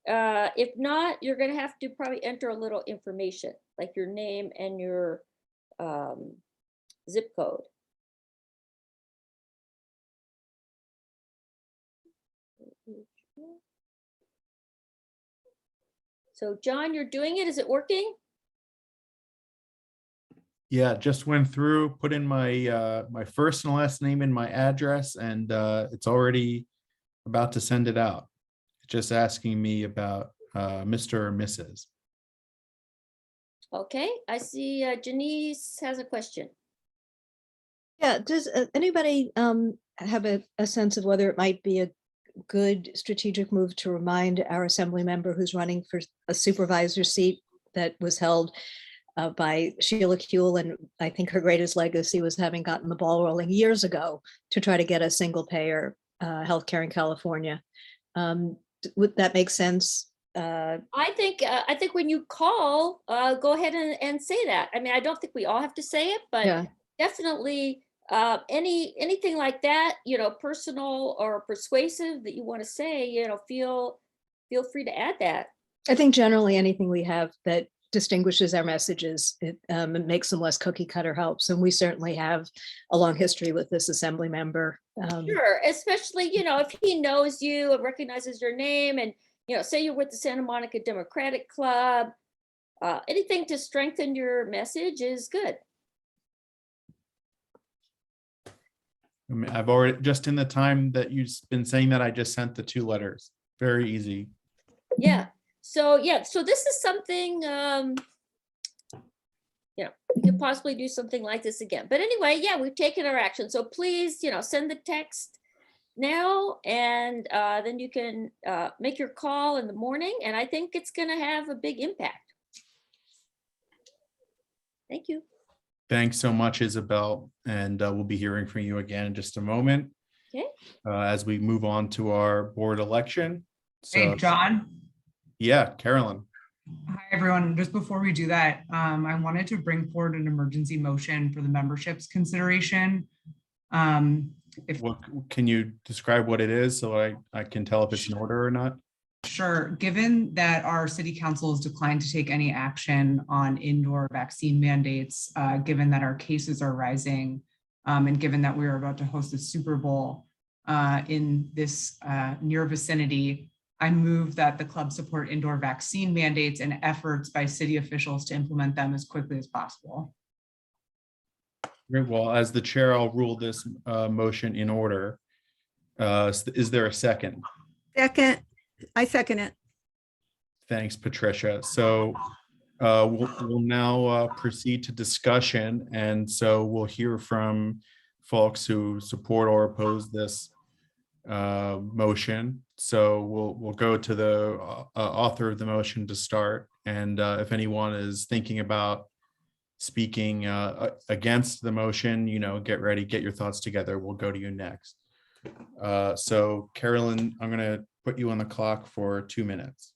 If not, you're going to have to probably enter a little information, like your name and your zip code. So John, you're doing it. Is it working? Yeah, just went through, put in my my first and last name and my address, and it's already about to send it out. Just asking me about Mr. or Mrs. Okay, I see Janice has a question. Yeah, does anybody have a sense of whether it might be a good strategic move to remind our assembly member who's running for a supervisor seat that was held by Sheila Kuehl, and I think her greatest legacy was having gotten the ball rolling years ago to try to get a single payer healthcare in California. Would that make sense? I think when you call, go ahead and say that. I mean, I don't think we all have to say it, but Yeah. definitely anything like that, personal or persuasive that you want to say, feel free to add that. I think generally anything we have that distinguishes our messages, it makes them less cookie cutter helps. And we certainly have a long history with this assembly member. Sure, especially, if he knows you and recognizes your name and, say you're with the Santa Monica Democratic Club, anything to strengthen your message is good. I mean, I've already, just in the time that you've been saying that, I just sent the 2 letters. Very easy. Yeah. So this is something, we could possibly do something like this again. But anyway, yeah, we've taken our action. So please, send the text now, and then you can make your call in the morning. And I think it's going to have a big impact. Thank you. Thanks so much, Isabel. And we'll be hearing from you again in just a moment. Okay. As we move on to our board election. Hey, So, John. yeah, Carolyn. Hi, everyone. Just before we do that, I wanted to bring forward an emergency motion for the membership's consideration. What, can you describe what it is so I can tell if it's in order or not? Sure. Given that our city council has declined to take any action on indoor vaccine mandates, given that our cases are rising, and given that we are about to host the Super Bowl in this near vicinity, I move that the club support indoor vaccine mandates and efforts by city officials to implement them as quickly as possible. Very well. As the chair, I'll rule this motion in order. Is there a second? Second, I second it. Thanks, Patricia. So we'll now proceed to discussion. And so we'll hear from folks who support or oppose this motion. So we'll go to the author of the motion to start. And if anyone is thinking about speaking against the motion, get ready, get your thoughts together. We'll go to you next. So Carolyn, I'm going to put you on the clock for 2 minutes.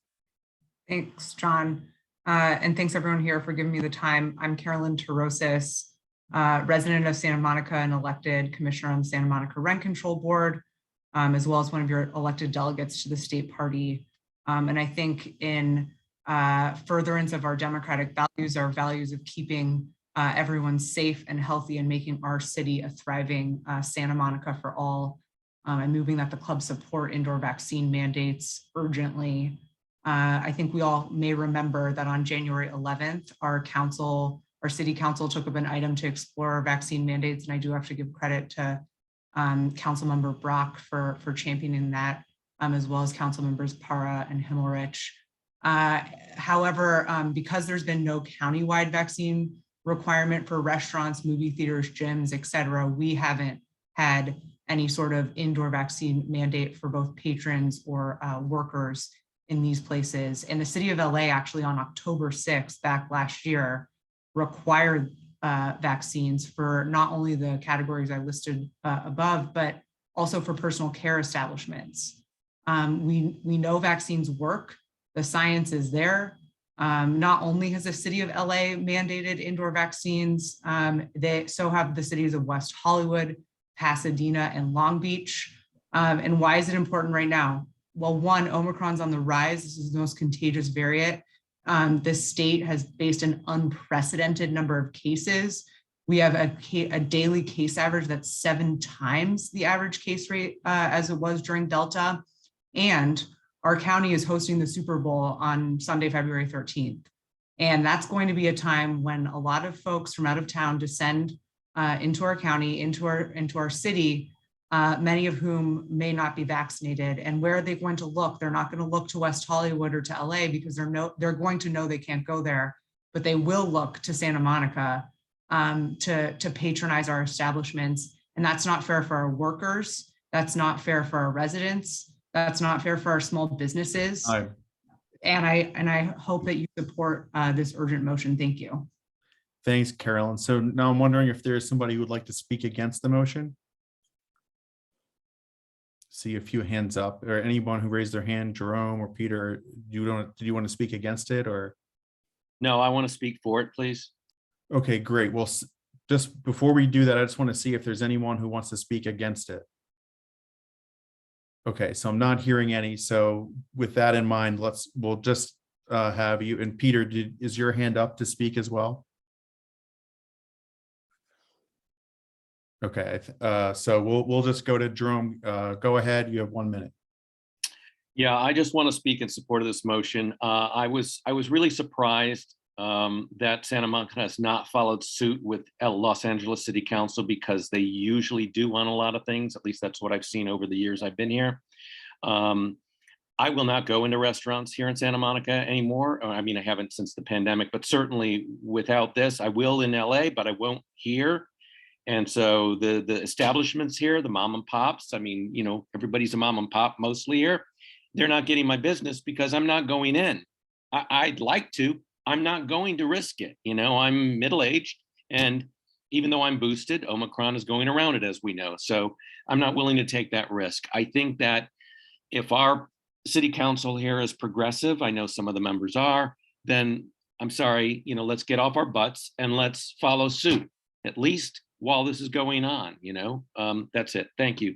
Thanks, John. And thanks everyone here for giving me the time. I'm Carolyn Terosis, resident of Santa Monica and elected commissioner on the Santa Monica Rent Control Board, as well as one of your elected delegates to the state party. And I think in furtherance of our democratic values, our values of keeping everyone safe and healthy and making our city a thriving Santa Monica for all, and moving that the club support indoor vaccine mandates urgently. I think we all may remember that on January 11th, our city council took up an item to explore vaccine mandates, and I do have to give credit to Councilmember Brock for championing that, as well as council members Para and Himmelrich. However, because there's been no countywide vaccine requirement for restaurants, movie theaters, gyms, et cetera, we haven't had any sort of indoor vaccine mandate for both patrons or workers in these places. And the city of LA actually on October 6th, back last year, required vaccines for not only the categories I listed above, but also for personal care establishments. We know vaccines work. The science is there. Not only has the city of LA mandated indoor vaccines, so have the cities of West Hollywood, Pasadena, and Long Beach. And why is it important right now? Well, one, Omicron's on the rise. This is the most contagious variant. This state has faced an unprecedented number of cases. We have a daily case average that's 7 times the average case rate as it was during Delta. And our county is hosting the Super Bowl on Sunday, February 13th. And that's going to be a time when a lot of folks from out of town descend into our county, into our city, many of whom may not be vaccinated. And where are they going to look? They're not going to look to West Hollywood or to LA because they're going to know they can't go there, but they will look to Santa Monica to patronize our establishments. And that's not fair for our workers. That's not fair for our residents. That's not fair for our small businesses. And I hope that you support this urgent motion. Thank you. Thanks, Carolyn. So now I'm wondering if there's somebody who would like to speak against the motion. See a few hands up, or anyone who raised their hand, Jerome or Peter, did you want to speak against it, or? No, I want to speak for it, please. Okay, great. Well, just before we do that, I just want to see if there's anyone who wants to speak against it. Okay, so I'm not hearing any. So with that in mind, we'll just have you, and Peter, is your hand up to speak as well? Okay, so we'll just go to Jerome. Go ahead, you have 1 minute. Yeah, I just want to speak in support of this motion. I was really surprised that Santa Monica has not followed suit with Los Angeles City Council, because they usually do on a lot of things. At least that's what I've seen over the years I've been here. I will not go into restaurants here in Santa Monica anymore. I mean, I haven't since the pandemic, but certainly without this, I will in LA, but I won't here. And so the establishments here, the mom and pops, I mean, you know, everybody's a mom and pop mostly here. They're not getting my business because I'm not going in. I'd like to, I'm not going to risk it. You know, I'm middle-aged, and even though I'm boosted, Omicron is going around it, as we know. So I'm not willing to take that risk. I think that if our city council here is progressive, I know some of the members are, then I'm sorry, you know, let's get off our butts and let's follow suit, at least while this is going on, you know. That's it. Thank you.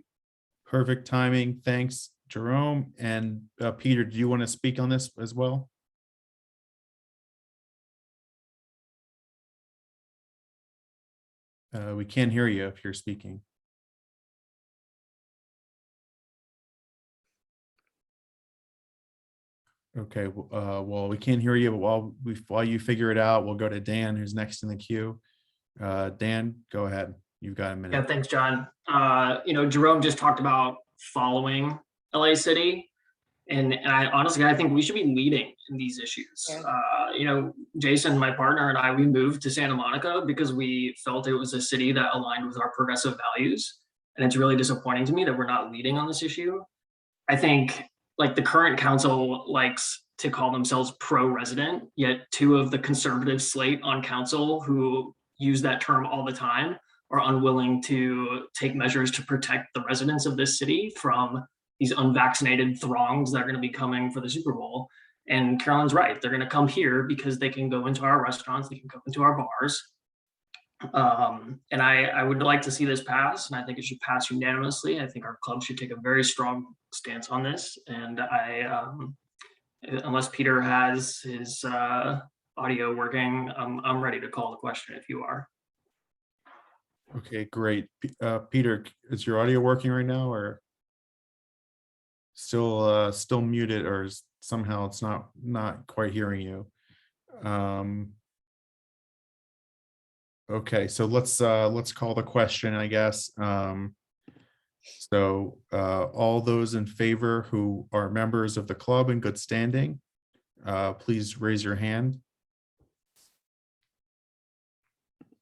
Perfect timing. Thanks, Jerome. And Peter, do you want to speak on this as well? We can't hear you if you're speaking. Okay, well, we can't hear you, but while you figure it out, we'll go to Dan, who's next in the queue. Dan, go ahead. You've got a minute. Yeah, thanks, John. You know, Jerome just talked about following LA City. And I honestly, I think we should be leading in these issues. You know, Jason, my partner, and I, we moved to Santa Monica because we felt it was a city that aligned with our progressive values. And it's really disappointing to me that we're not leading on this issue. I think like the current council likes to call themselves pro-resident, yet two of the conservative slate on council who use that term all the time are unwilling to take measures to protect the residents of this city from these unvaccinated throngs that are going to be coming for the Super Bowl. And Carolyn's right. They're going to come here because they can go into our restaurants, they can go into our bars. And I would like to see this pass, and I think it should pass unanimously. I think our club should take a very strong stance on this. And unless Peter has his audio working, I'm ready to call the question if you are. Okay, great. Peter, is your audio working right now, or still muted, or somehow it's not quite hearing you? Okay, so let's call the question, I guess. So all those in favor who are members of the club in good standing, please raise your hand.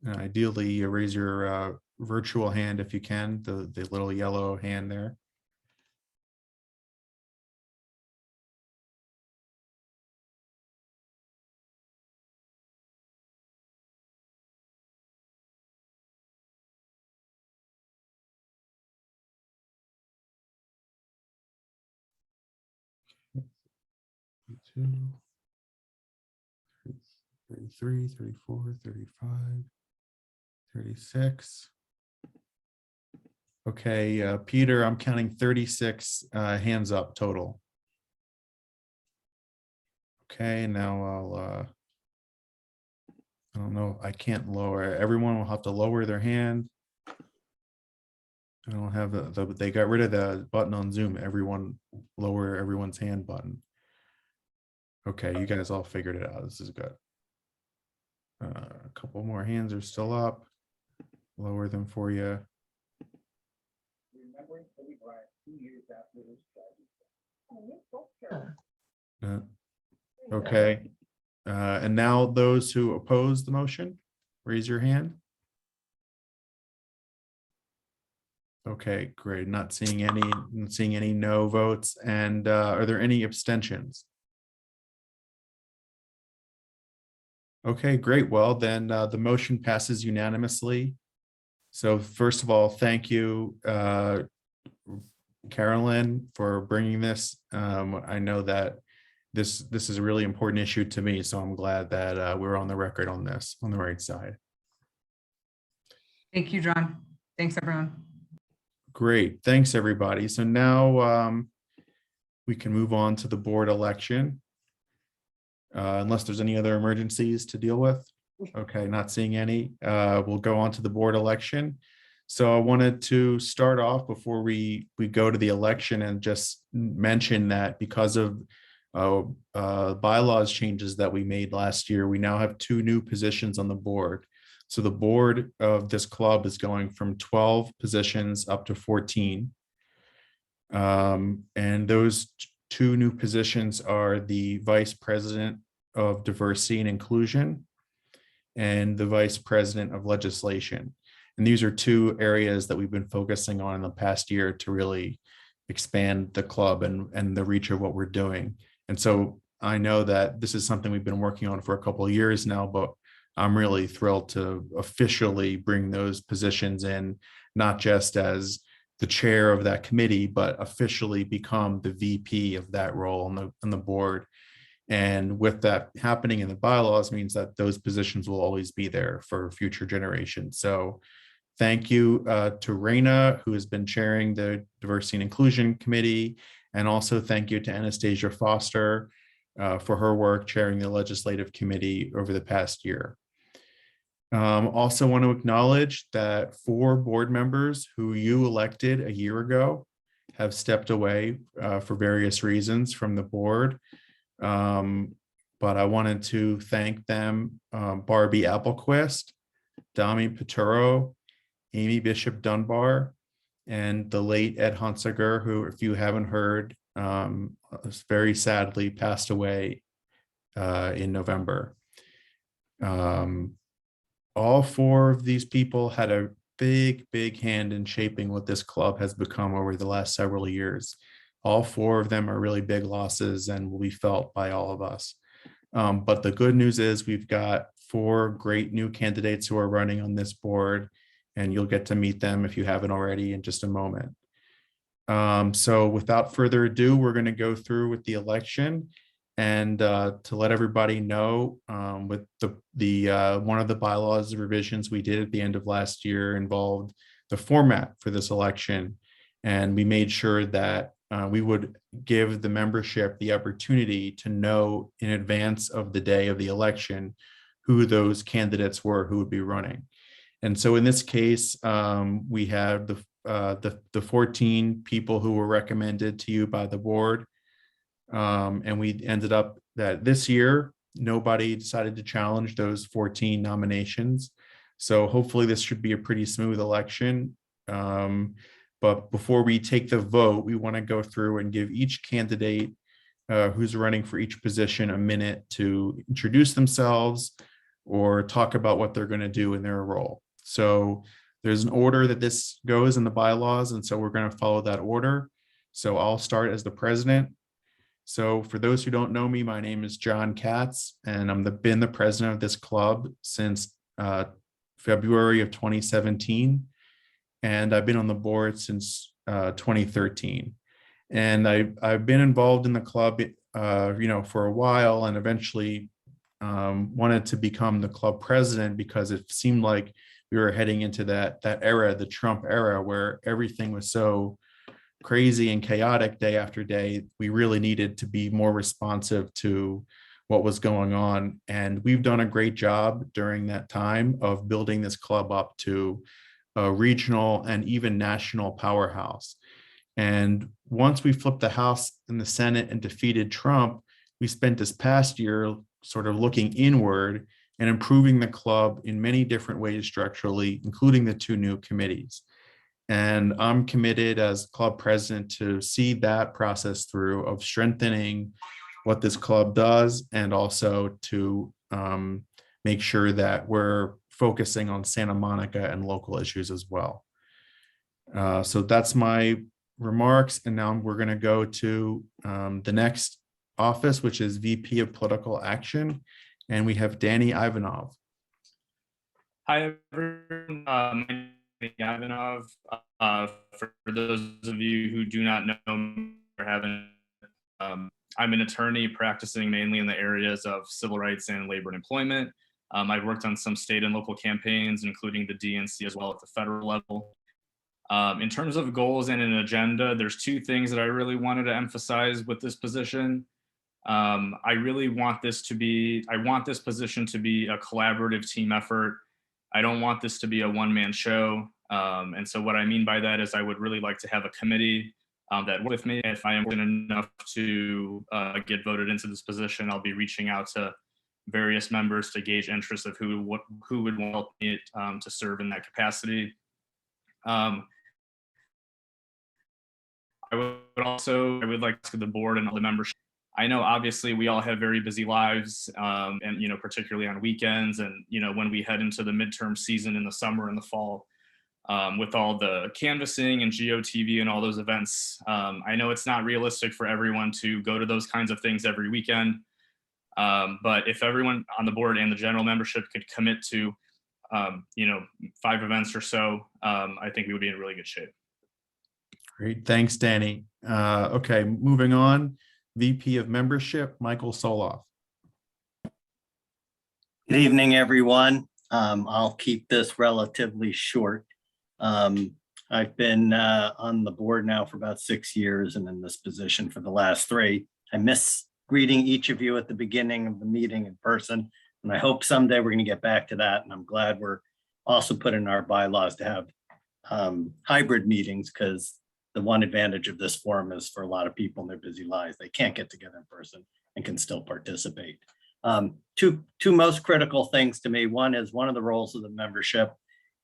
And ideally, you raise your virtual hand if you can, the little yellow hand there. Two, 33, 34, 35, 36. Okay, Peter, I'm counting 36 hands up total. Okay, now I don't know, I can't lower. Everyone will have to lower their hand. I don't have they got rid of the button on Zoom. Everyone lower everyone's hand button. Okay, you guys all figured it out. This is good. A couple more hands are still up. Lower them for you. Okay. And now those who oppose the motion, raise your hand. Okay, great. Not seeing any no votes. And are there any abstentions? Okay, great. Well, then the motion passes unanimously. So first of all, thank you, Carolyn, for bringing this. I know that this is a really important issue to me, so I'm glad that we're on the record on this, on the right side. Thank you, John. Thanks, everyone. Great, thanks, everybody. So now we can move on to the board election. Unless there's any other emergencies to deal with. Okay, not seeing any. We'll go on to the board election. So I wanted to start off before we go to the election and just mention that because of bylaws changes that we made last year, we now have 2 new positions on the board. So the board of this club is going from 12 positions up to 14. And those 2 new positions are the Vice President of Diversity and Inclusion and the Vice President of Legislation. And these are 2 areas that we've been focusing on in the past year to really expand the club and the reach of what we're doing. And so I know that this is something we've been working on for a couple of years now, but I'm really thrilled to officially bring those positions in, not just as the chair of that committee, but officially become the VP of that role on the board. And with that happening in the bylaws means that those positions will always be there for future generations. So thank you to Raina, who has been chairing the Diversity and Inclusion Committee. And also thank you to Anastasia Foster for her work chairing the Legislative Committee over the past year. Also want to acknowledge that 4 board members who you elected a year ago have stepped away for various reasons from the board. But I wanted to thank them, Barbie Applequist, Dami Puerto, Amy Bishop Dunbar, and the late Ed Hunsaker, who, if you haven't heard, very sadly passed away in November. All 4 of these people had a big hand in shaping what this club has become over the last several years. All 4 of them are really big losses and will be felt by all of us. But the good news is we've got 4 great new candidates who are running on this board, and you'll get to meet them if you haven't already in just a moment. So without further ado, we're going to go through with the election. And to let everybody know, with the one of the bylaws revisions we did at the end of last year involved the format for this election. And we made sure that we would give the membership the opportunity to know in advance of the day of the election who those candidates were who would be running. And so in this case, we have the 14 people who were recommended to you by the board. And we ended up that this year, nobody decided to challenge those 14 nominations. So hopefully this should be a pretty smooth election. But before we take the vote, we want to go through and give each candidate who's running for each position a minute to introduce themselves or talk about what they're going to do in their role. So there's an order that this goes in the bylaws, and so we're going to follow that order. So I'll start as the president. So for those who don't know me, my name is John Katz, and I've been the president of this club since February of 2017. And I've been on the board since 2013. And I've been involved in the club, for a while, and eventually wanted to become the club president because it seemed like we were heading into that era, the Trump era, where everything was so crazy and chaotic day after day. We really needed to be more responsive to what was going on. And we've done a great job during that time of building this club up to a regional and even national powerhouse. And once we flipped the House and the Senate and defeated Trump, we spent this past year sort of looking inward and improving the club in many different ways structurally, including the 2 new committees. And I'm committed as club president to see that process through of strengthening what this club does, and also to make sure that we're focusing on Santa Monica and local issues as well. So that's my remarks. And now we're going to go to the next office, which is VP of Political Action. And we have Danny Ivanov. Hi, everyone. My name is Ivanov. For those of you who do not know me or haven't, I'm an attorney practicing mainly in the areas of civil rights and labor and employment. I've worked on some state and local campaigns, including the DNC as well at the federal level. In terms of goals and an agenda, there's two things that I really wanted to emphasize with this position. I really want this position to be a collaborative team effort. I don't want this to be a one-man show. And so what I mean by that is I would really like to have a committee that with me. If I am good enough to get voted into this position, I'll be reaching out to various members to gauge interest of who would want me to serve in that capacity. I would like to the board and all the membership. I know obviously we all have very busy lives, and particularly on weekends, and when we head into the midterm season in the summer and the fall, with all the canvassing and GOTV and all those events. I know it's not realistic for everyone to go to those kinds of things every weekend, but if everyone on the board and the general membership could commit to 5 events or so, I think we would be in really good shape. Great, thanks, Danny. Okay, moving on. VP of Membership, Michael Soloff. Good evening, everyone. I'll keep this relatively short. I've been on the board now for about 6 years and in this position for the last 3. I miss greeting each of you at the beginning of the meeting in person, and I hope someday we're going to get back to that. And I'm glad we're also put in our bylaws to have hybrid meetings, because the one advantage of this forum is for a lot of people in their busy lives, they can't get together in person and can still participate. Two most critical things to me. One is one of the roles of the membership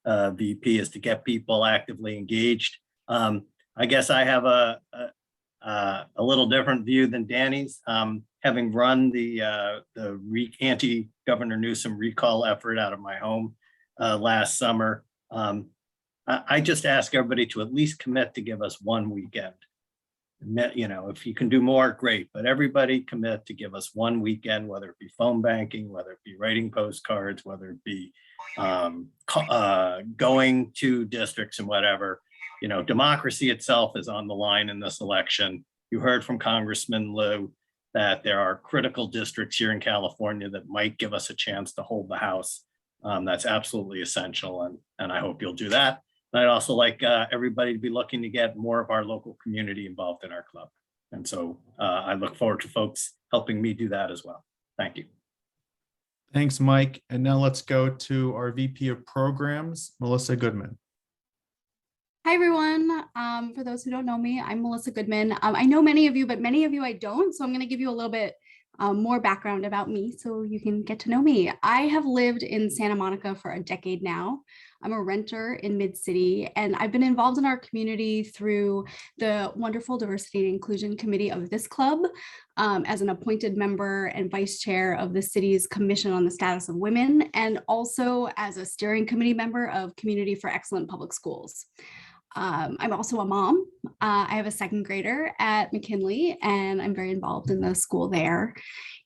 VP is to get people actively engaged. I guess I have a little different view than Danny's. Having run the anti-Governor Newsom recall effort out of my home last summer, I just ask everybody to at least commit to give us 1 weekend. If you can do more, great, but everybody commit to give us 1 weekend, whether it be phone banking, whether it be writing postcards, whether it be going to districts and whatever. Democracy itself is on the line in this election. You heard from Congressman Liu that there are critical districts here in California that might give us a chance to hold the House. That's absolutely essential, and I hope you'll do that. And I'd also like everybody to be looking to get more of our local community involved in our club. And so I look forward to folks helping me do that as well. Thank you. Thanks, Mike. And now let's go to our VP of Programs, Melissa Goodman. Hi, everyone. For those who don't know me, I'm Melissa Goodman. I know many of you, but many of you I don't. So I'm going to give you a little bit more background about me so you can get to know me. I have lived in Santa Monica for a decade now. I'm a renter in Mid-City, and I've been involved in our community through the wonderful Diversity and Inclusion Committee of this club, as an appointed member and vice chair of the city's Commission on the Status of Women, and also as a steering committee member of Community for Excellent Public Schools. I'm also a mom. I have a 2nd grader at McKinley, and I'm very involved in the school there.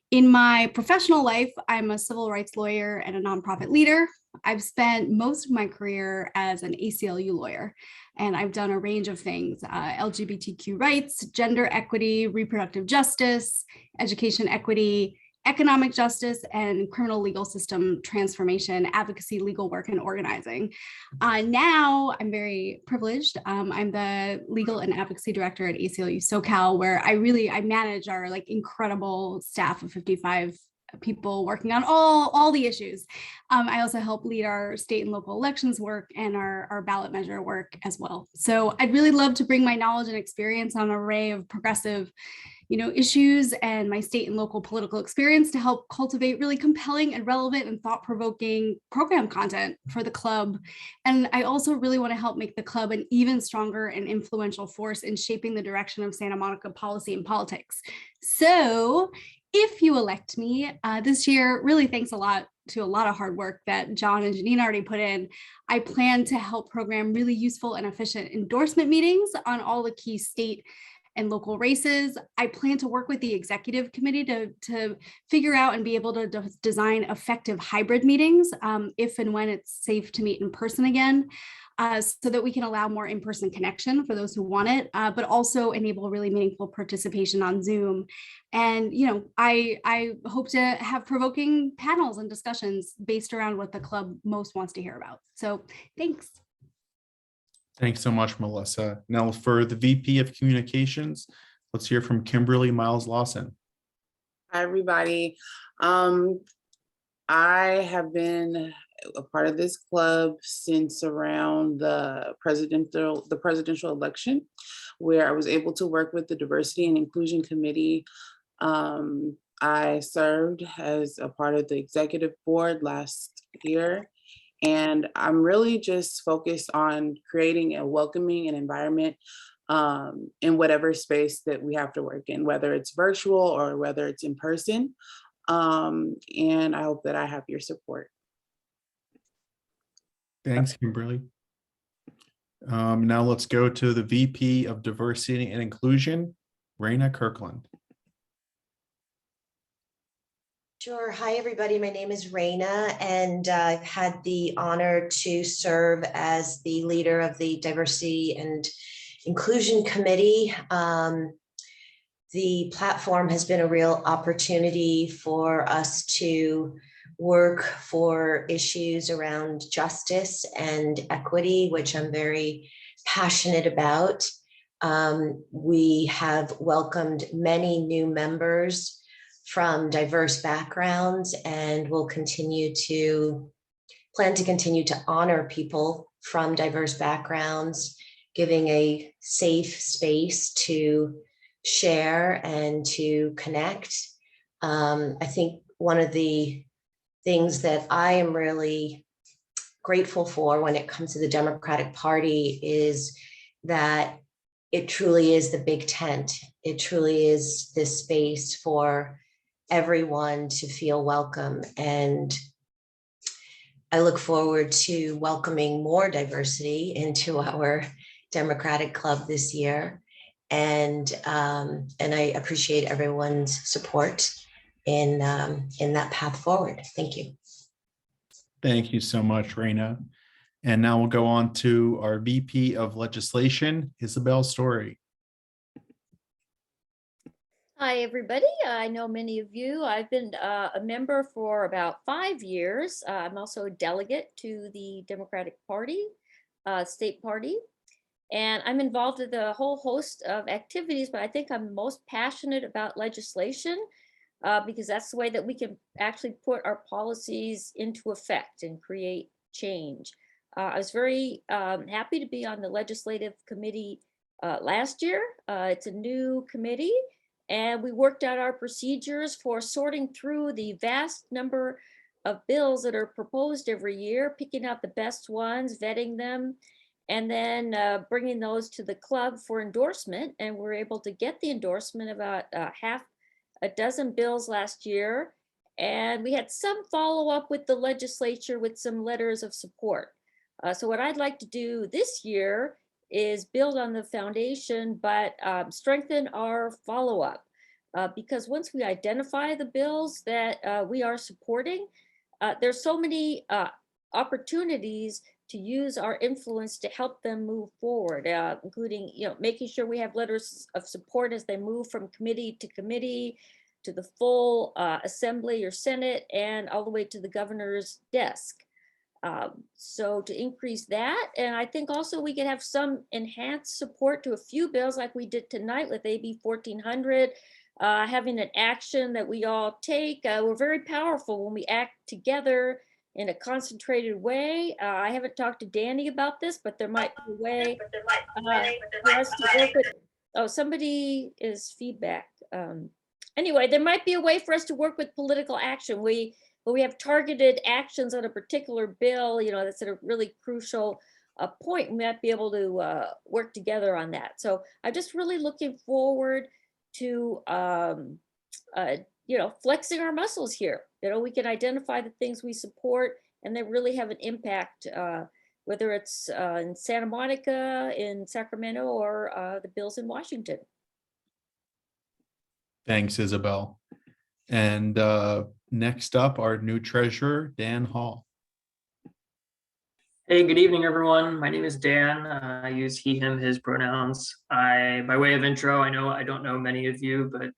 In my professional life, I'm a civil rights lawyer and a nonprofit leader. I've spent most of my career as an ACLU lawyer, and I've done a range of things: LGBTQ rights, gender equity, reproductive justice, education equity, economic justice, and criminal legal system transformation, advocacy, legal work, and organizing. Now I'm very privileged. I'm the legal and advocacy director at ACLU SoCal, where I manage our incredible staff of 55 people working on all the issues. I also help lead our state and local elections work and our ballot measure work as well. So I'd really love to bring my knowledge and experience on an array of progressive issues and my state and local political experience to help cultivate really compelling and relevant and thought-provoking program content for the club. And I also really want to help make the club an even stronger and influential force in shaping the direction of Santa Monica policy and politics. So if you elect me this year, really thanks a lot to a lot of hard work that John and Janine already put in, I plan to help program really useful and efficient endorsement meetings on all the key state and local races. I plan to work with the executive committee to figure out and be able to design effective hybrid meetings if and when it's safe to meet in person again. So that we can allow more in-person connection for those who want it, but also enable really meaningful participation on Zoom. And, you know, I hope to have provoking panels and discussions based around what the club most wants to hear about. So thanks. Thanks so much, Melissa. Now for the VP of Communications, let's hear from Kimberly Miles Lawson. Hi, everybody. I have been a part of this club since around the presidential election, where I was able to work with the Diversity and Inclusion Committee. I served as a part of the executive board last year, and I'm really just focused on creating a welcoming and environment in whatever space that we have to work in, whether it's virtual or whether it's in person. And I hope that I have your support. Thanks, Kimberly. Now let's go to the VP of Diversity and Inclusion, Raina Kirkland. Sure. Hi, everybody. My name is Raina, and I've had the honor to serve as the leader of the Diversity and Inclusion Committee. The platform has been a real opportunity for us to work for issues around justice and equity, which I'm very passionate about. We have welcomed many new members from diverse backgrounds, and will plan to continue to honor people from diverse backgrounds, giving a safe space to share and to connect. I think one of the things that I am really grateful for when it comes to the Democratic Party is that it truly is the big tent. It truly is this space for everyone to feel welcome. And I look forward to welcoming more diversity into our Democratic Club this year. And I appreciate everyone's support in that path forward. Thank you. Thank you so much, Raina. And now we'll go on to our VP of Legislation, Isabel Story. Hi, everybody. I know many of you. I've been a member for about 5 years. I'm also a delegate to the Democratic Party, state party. And I'm involved in a whole host of activities, but I think I'm most passionate about legislation because that's the way that we can actually put our policies into effect and create change. I was very happy to be on the legislative committee last year. It's a new committee, and we worked out our procedures for sorting through the vast number of bills that are proposed every year, picking out the best ones, vetting them, and then bringing those to the club for endorsement. And we're able to get the endorsement about half a dozen bills last year. And we had some follow up with the legislature with some letters of support. So what I'd like to do this year is build on the foundation, but strengthen our follow up. Because once we identify the bills that we are supporting, there's so many opportunities to use our influence to help them move forward, including making sure we have letters of support as they move from committee to the full assembly or Senate and all the way to the governor's desk. So to increase that, and I think also we could have some enhanced support to a few bills like we did tonight with AB 1400, having an action that we all take. We're very powerful when we act together in a concentrated way. I haven't talked to Danny about this, but there might be a way for us to work with, oh, somebody is feedback. Anyway, there might be a way for us to work with political action. We have targeted actions on a particular bill, that's at a really crucial point. We might be able to work together on that. So I'm just really looking forward to flexing our muscles here. We can identify the things we support and they really have an impact, whether it's in Santa Monica, in Sacramento, or the bills in Washington. Thanks, Isabel. And next up, our new treasurer, Dan Hall. Hey, good evening, everyone. My name is Dan. I use he, him, his pronouns. By way of intro, I don't know many of you, but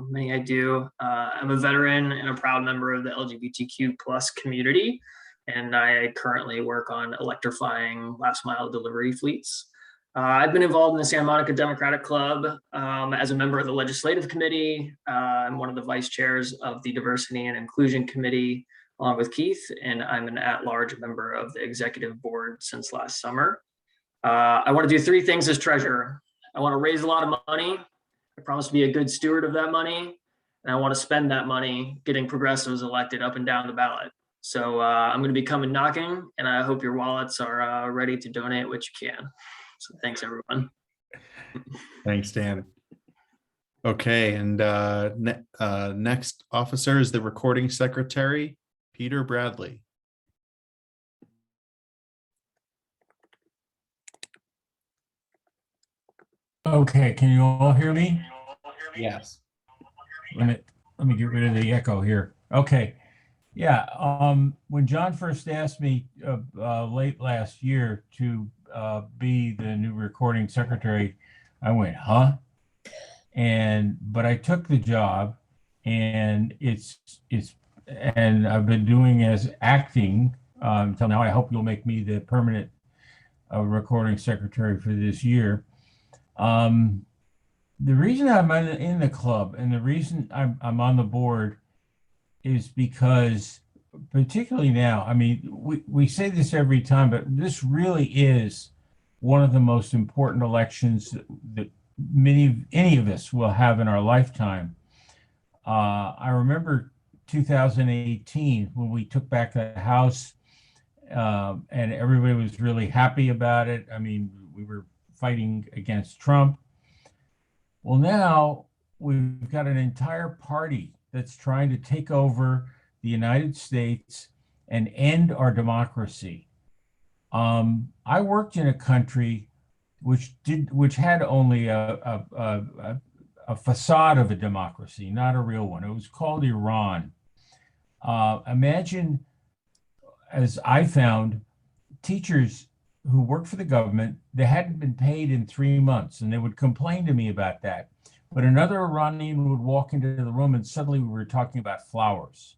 many I do. I'm a veteran and a proud member of the LGBTQ plus community, and I currently work on electrifying last mile delivery fleets. I've been involved in the Santa Monica Democratic Club as a member of the Legislative Committee. I'm one of the vice chairs of the Diversity and Inclusion Committee, along with Keith, and I'm an at-large member of the executive board since last summer. I want to do three things as treasurer. I want to raise a lot of money. I promise to be a good steward of that money. And I want to spend that money getting progressives elected up and down the ballot. So I'm going to be coming knocking, and I hope your wallets are ready to donate what you can. So thanks, everyone. Thanks, Dan. Okay, and next officer is the recording secretary, Peter Bradley. Okay, can you all hear me? Yes. Let me get rid of the echo here. Okay. Yeah, when John first asked me late last year to be the new recording secretary, I went, huh? But I took the job, and and I've been doing as acting until now. I hope you'll make me the permanent recording secretary for this year. The reason I'm in the club and the reason I'm on the board is because, particularly now, I mean, we say this every time, but this really is one of the most important elections that any of us will have in our lifetime. I remember 2018 when we took back the House, and everybody was really happy about it. I mean, we were fighting against Trump. Well, now we've got an entire party that's trying to take over the United States and end our democracy. I worked in a country which had only a facade of a democracy, not a real one. It was called Iran. Imagine, as I found, teachers who worked for the government, they hadn't been paid in 3 months, and they would complain to me about that. But another Iranian would walk into the room and suddenly we were talking about flowers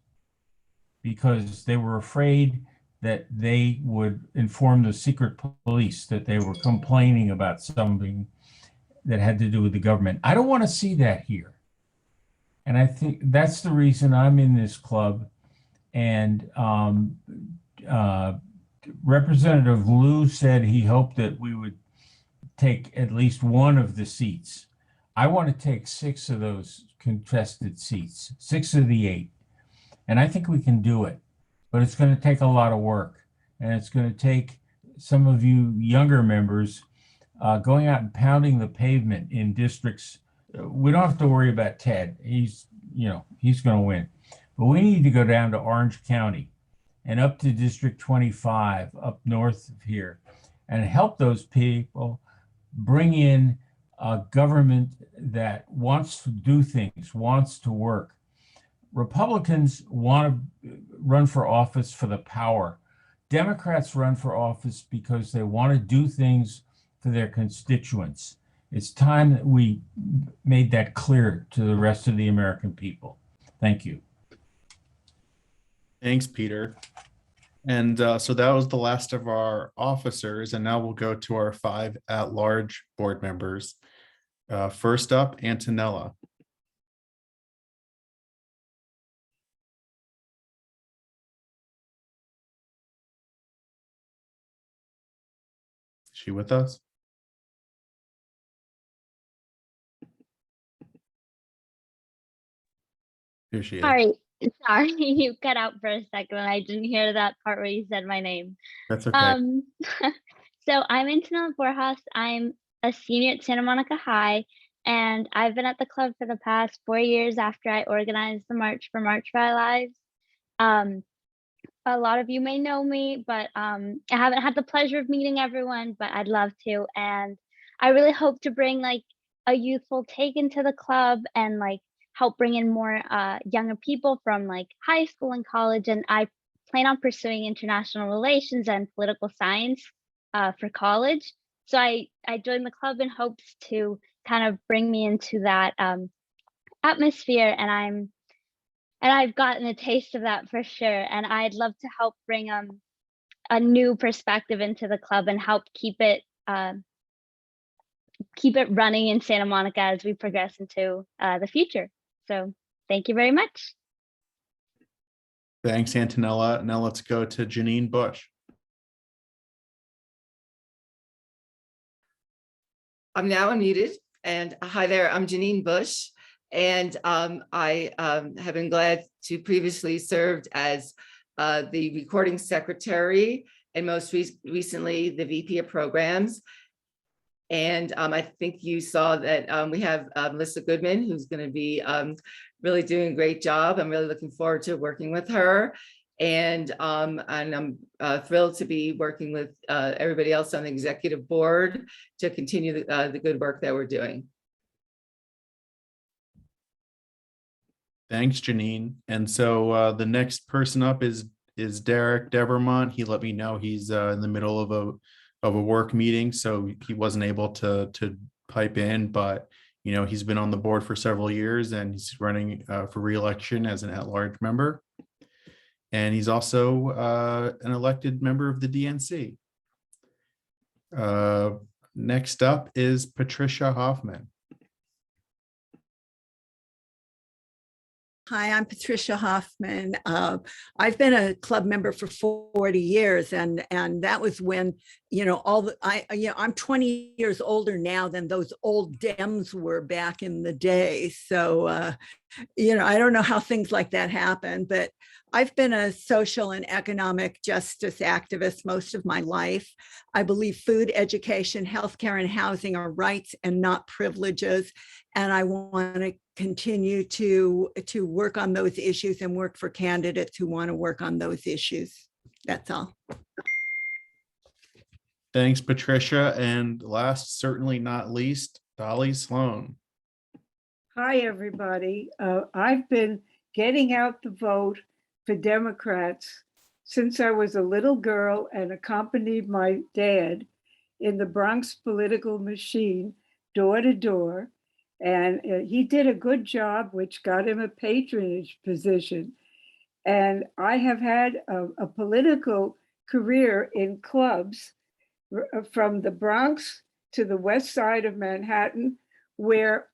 because they were afraid that they would inform the secret police that they were complaining about something that had to do with the government. I don't want to see that here. And I think that's the reason I'm in this club. And Representative Liu said he hoped that we would take at least one of the seats. I want to take 6 of those contested seats, 6 of the 8. And I think we can do it, but it's going to take a lot of work. And it's going to take some of you younger members going out and pounding the pavement in districts. We don't have to worry about Ted. He's going to win. But we need to go down to Orange County and up to District 25, up north of here, and help those people bring in a government that wants to do things, wants to work. Republicans want to run for office for the power. Democrats run for office because they want to do things for their constituents. It's time that we made that clear to the rest of the American people. Thank you. Thanks, Peter. And so that was the last of our officers, and now we'll go to our 5 at-large board members. First up, Antonella. Is she with us? Here she is. Sorry, you cut out for a second. I didn't hear that part where you said my name. That's okay. So I'm Antonella Borjas. I'm a senior at Santa Monica High, and I've been at the club for the past 4 years after I organized the March for Our Lives. A lot of you may know me, but I haven't had the pleasure of meeting everyone, but I'd love to. And I really hope to bring like a youthful take into the club and like help bring in more younger people from like high school and college. And I plan on pursuing international relations and political science for college. So I joined the club in hopes to kind of bring me into that atmosphere, and I've gotten a taste of that for sure. And I'd love to help bring a new perspective into the club and help keep it running in Santa Monica as we progress into the future. So thank you very much. Thanks, Antonella. Now let's go to Janine Bush. I'm now unmuted, and hi there, I'm Janine Bush, and I have been glad to previously served as the recording secretary and most recently the VP of programs. And I think you saw that we have Melissa Goodman, who's going to be really doing a great job. I'm really looking forward to working with her. And I'm thrilled to be working with everybody else on the executive board to continue the good work that we're doing. Thanks, Janine. And so the next person up is Derek Devermont. He let me know he's in the middle of a work meeting, so he wasn't able to pipe in, but you know, he's been on the board for several years and he's running for re-election as an at-large member. And he's also an elected member of the DNC. Next up is Patricia Hoffman. Hi, I'm Patricia Hoffman. I've been a club member for 40 years, and that was when, you know, I'm 20 years older now than those old Dems were back in the day. So, you know, I don't know how things like that happen, but I've been a social and economic justice activist most of my life. I believe food, education, healthcare, and housing are rights and not privileges. And I want to continue to work on those issues and work for candidates who want to work on those issues. That's all. Thanks, Patricia. And last, certainly not least, Dolly Sloan. Hi, everybody. I've been getting out the vote for Democrats since I was a little girl and accompanied my dad in the Bronx political machine, door to door. And he did a good job, which got him a patronage position. And I have had a political career in clubs from the Bronx to the west side of Manhattan, where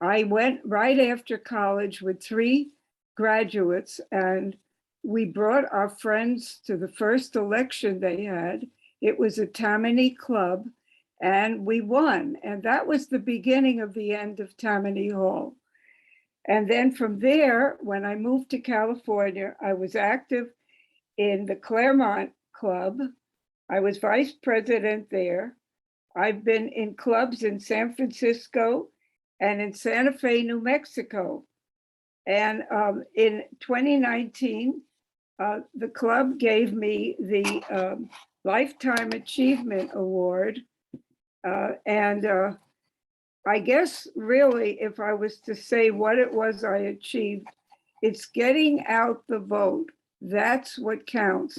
I went right after college with 3 graduates, and we brought our friends to the first election they had. It was a Tammany club, and we won. And that was the beginning of the end of Tammany Hall. And then from there, when I moved to California, I was active in the Claremont Club. I was vice president there. I've been in clubs in San Francisco and in Santa Fe, New Mexico. And in 2019, the club gave me the Lifetime Achievement Award. I guess really, if I was to say what it was I achieved, it's getting out the vote. That's what counts.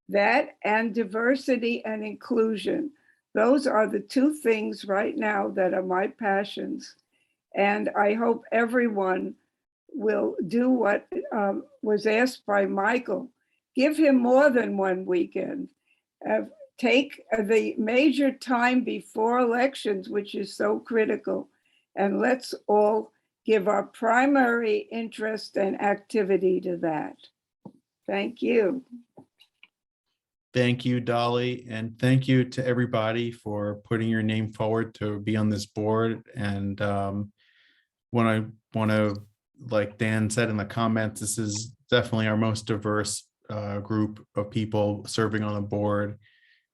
That and diversity and inclusion. Those are the 2 things right now that are my passions. And I hope everyone will do what was asked by Michael. Give him more than 1 weekend. Take the major time before elections, which is so critical, and let's all give our primary interest and activity to that. Thank you. Thank you, Dolly, and thank you to everybody for putting your name forward to be on this board. And when I want to, like Dan said in the comments, this is definitely our most diverse group of people serving on the board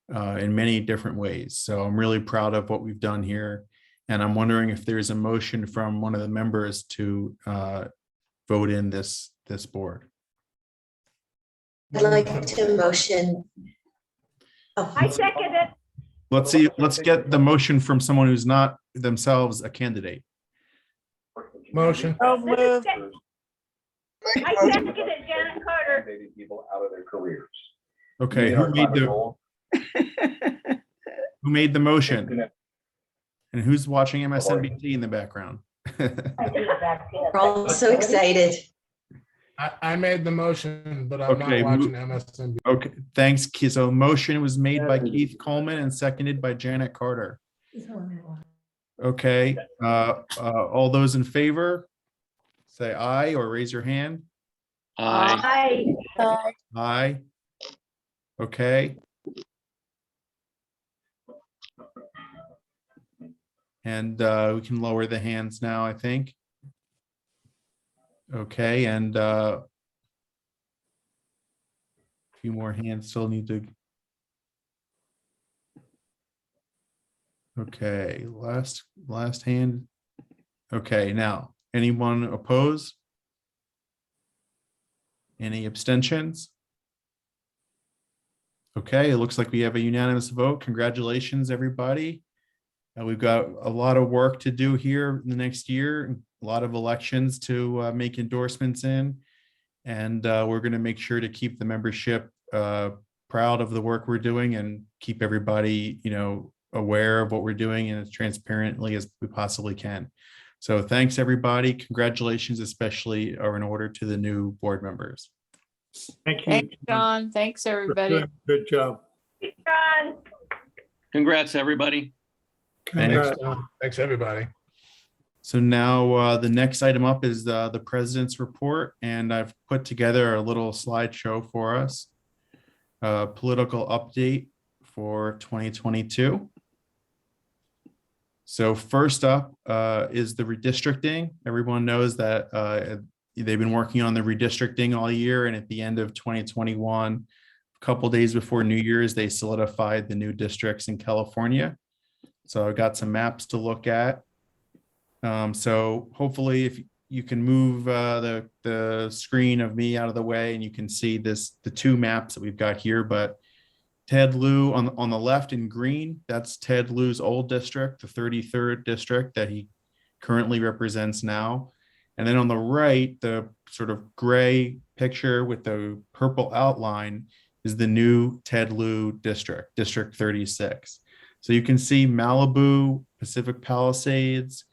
in many different ways. So I'm really proud of what we've done here. And I'm wondering if there's a motion from one of the members to vote in this board. I'd like to motion. Oh, I second it. Let's see, let's get the motion from someone who's not themselves a candidate. Motion. I second it, Janet Carter. People out of their careers. Okay, who made the motion? And who's watching MSNBC in the background? We're all so excited. I made the motion, but I'm Okay, not watching MSNBC. Okay, thanks, Keith. So motion was made by Keith Coleman and seconded by Janet Carter. Okay, all those in favor, say aye or raise your hand. Aye. Aye. Okay. And we can lower the hands now, I think. Okay, and a few more hands still need to. Okay, last hand. Okay, now, anyone oppose? Any abstentions? Okay, it looks like we have a unanimous vote. Congratulations, everybody. We've got a lot of work to do here in the next year, a lot of elections to make endorsements in. And we're going to make sure to keep the membership proud of the work we're doing and keep everybody, aware of what we're doing and as transparently as we possibly can. So thanks, everybody. Congratulations, especially are in order to the new board members. Thank you. Thanks, John. Thanks, everybody. Good job. John. Congrats, everybody. Congrats. Thanks, everybody. So now the next item up is the president's report, and I've put together a little slideshow for us. Political update for 2022. So first up is the redistricting. Everyone knows that they've been working on the redistricting all year, and at the end of 2021, a couple days before New Year's, they solidified the new districts in California. So I got some maps to look at. So hopefully if you can move the screen of me out of the way and you can see the two maps that we've got here, but Ted Lew on the left in green, that's Ted Lew's old district, the 33rd district that he currently represents now. And then on the right, the sort of gray picture with the purple outline is the new Ted Lew district, District 36. So you can see Malibu, Pacific Palisades,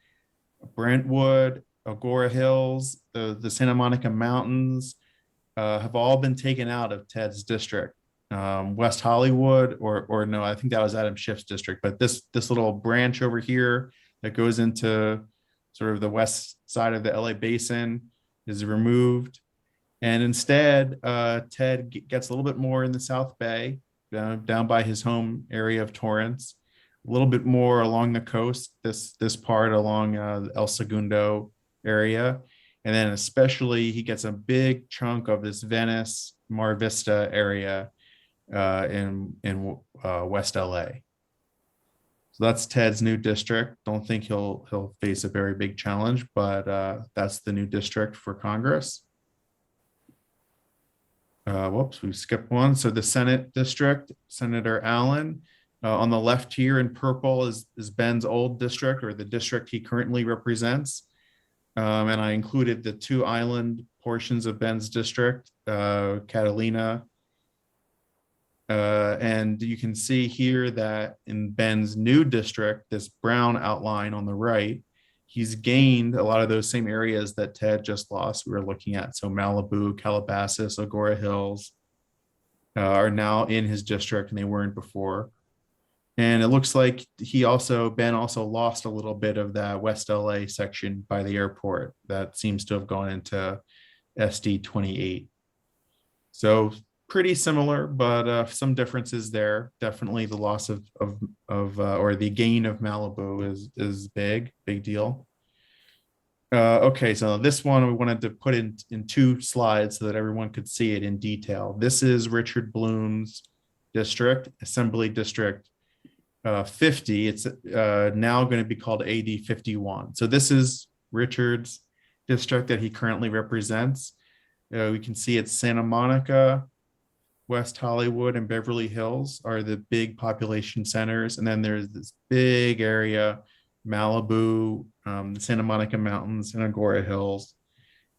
Brentwood, Agora Hills, the Santa Monica Mountains have all been taken out of Ted's district. West Hollywood, or no, I think that was Adam Schiff's district, but this little branch over here that goes into sort of the west side of the LA basin is removed. And instead, Ted gets a little bit more in the South Bay, down by his home area of Torrance, a little bit more along the coast, this part along El Segundo area. And then especially he gets a big chunk of this Venice, Mar Vista area in West LA. So that's Ted's new district. Don't think he'll face a very big challenge, but that's the new district for Congress. Whoops, we skipped one. So the Senate district, Senator Allen. On the left here in purple is Ben's old district, or the district he currently represents. And I included the two island portions of Ben's district, Catalina. And you can see here that in Ben's new district, this brown outline on the right, he's gained a lot of those same areas that Ted just lost we were looking at. So Malibu, Calabasas, Agora Hills are now in his district, and they weren't before. And it looks like Ben also lost a little bit of that West LA section by the airport that seems to have gone into SD 28. So pretty similar, but some differences there. Definitely the loss or the gain of Malibu is big deal. Okay, so this one we wanted to put in two slides so that everyone could see it in detail. This is Richard Bloom's district, Assembly District 50. It's now going to be called AD 51. So this is Richard's district that he currently represents. We can see it's Santa Monica, West Hollywood, and Beverly Hills are the big population centers. And then there's this big area, Malibu, the Santa Monica Mountains and Agora Hills.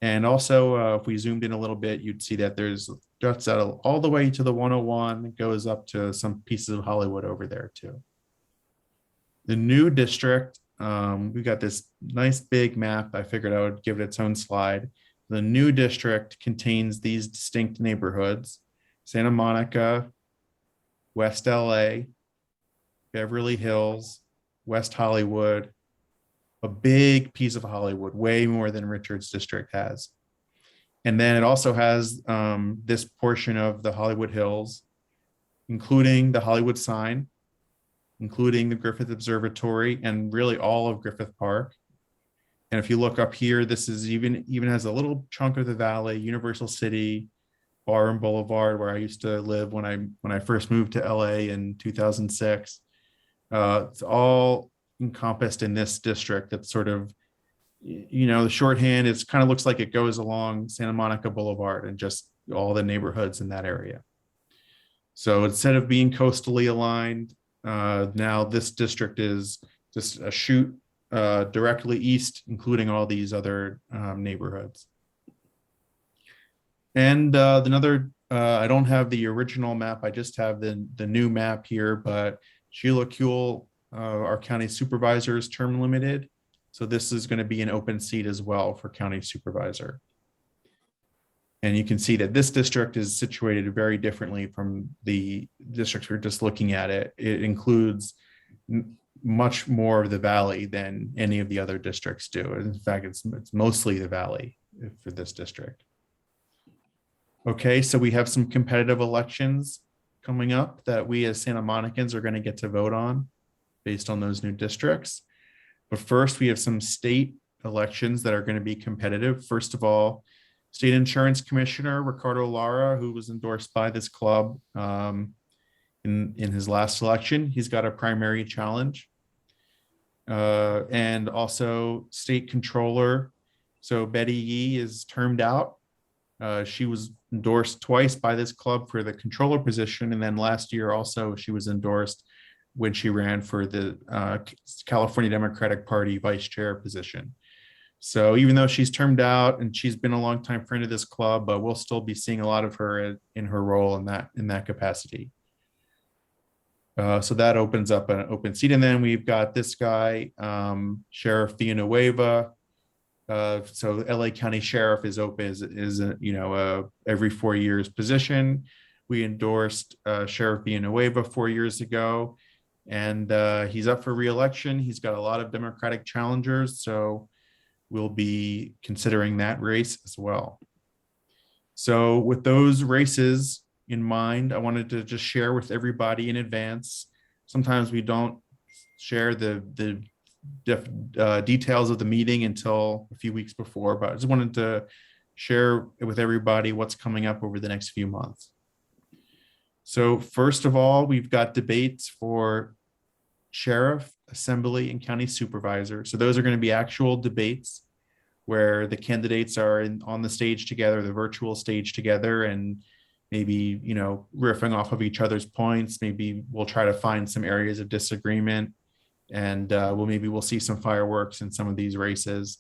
And also, if we zoomed in a little bit, you'd see that there's juts out all the way to the 101. It goes up to some pieces of Hollywood over there too. The new district, we got this nice big map. I figured I would give it its own slide. The new district contains these distinct neighborhoods: Santa Monica, West LA, Beverly Hills, West Hollywood, a big piece of Hollywood, way more than Richards district has. And then it also has this portion of the Hollywood Hills, including the Hollywood sign, including the Griffith Observatory, and really all of Griffith Park. And if you look up here, this is even has a little chunk of the valley, Universal City, Bar and Boulevard, where I used to live when I first moved to LA in 2006. It's all encompassed in this district. That's sort of, the shorthand is kind of looks like it goes along Santa Monica Boulevard and just all the neighborhoods in that area. So instead of being coastally aligned, now this district is just a shoot directly east, including all these other neighborhoods. And I don't have the original map. I just have the new map here, but Sheila Kuehl, our county supervisor, is term limited. So this is going to be an open seat as well for county supervisor. And you can see that this district is situated very differently from the districts we're just looking at. It includes much more of the valley than any of the other districts do. In fact, it's mostly the valley for this district. Okay, so we have some competitive elections coming up that we as Santa Monicans are going to get to vote on based on those new districts. But first, we have some state elections that are going to be competitive. First of all, State Insurance Commissioner Ricardo Lara, who was endorsed by this club in his last election, he's got a primary challenge. And also State Controller. So Betty Yee is termed out. She was endorsed twice by this club for the controller position. And then last year also she was endorsed when she ran for the California Democratic Party vice chair position. So even though she's termed out and she's been a longtime friend of this club, but we'll still be seeing a lot of her in her role in that capacity. So that opens up an open seat. And then we've got this guy, Sheriff Theo Nueva. So LA County Sheriff is open, is every 4 years position. We endorsed Sheriff Theo Nueva 4 years ago, and he's up for re-election. He's got a lot of Democratic challengers, so we'll be considering that race as well. So with those races in mind, I wanted to just share with everybody in advance. Sometimes we don't share the details of the meeting until a few weeks before, but I just wanted to share with everybody what's coming up over the next few months. So first of all, we've got debates for sheriff, assembly, and county supervisor. So those are going to be actual debates where the candidates are on the stage together, the virtual stage together, and maybe, riffing off of each other's points. Maybe we'll try to find some areas of disagreement, and we'll see some fireworks in some of these races.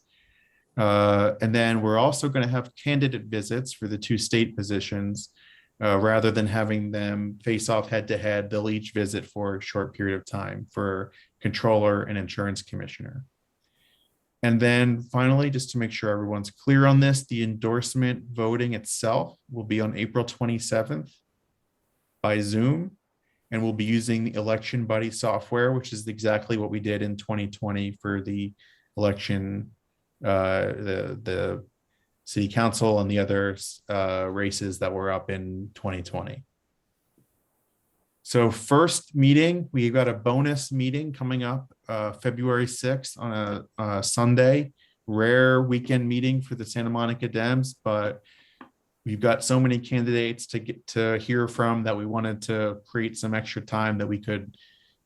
And then we're also going to have candidate visits for the two state positions. Rather than having them face off head to head, they'll each visit for a short period of time for controller and insurance commissioner. And then finally, just to make sure everyone's clear on this, the endorsement voting itself will be on April 27th by Zoom, and we'll be using the Election Buddy software, which is exactly what we did in 2020 for the election, the city council and the other races that were up in 2020. So first meeting, we've got a bonus meeting coming up February 6th on a Sunday, rare weekend meeting for the Santa Monica Dems, but we've got so many candidates to get to hear from that we wanted to create some extra time that we could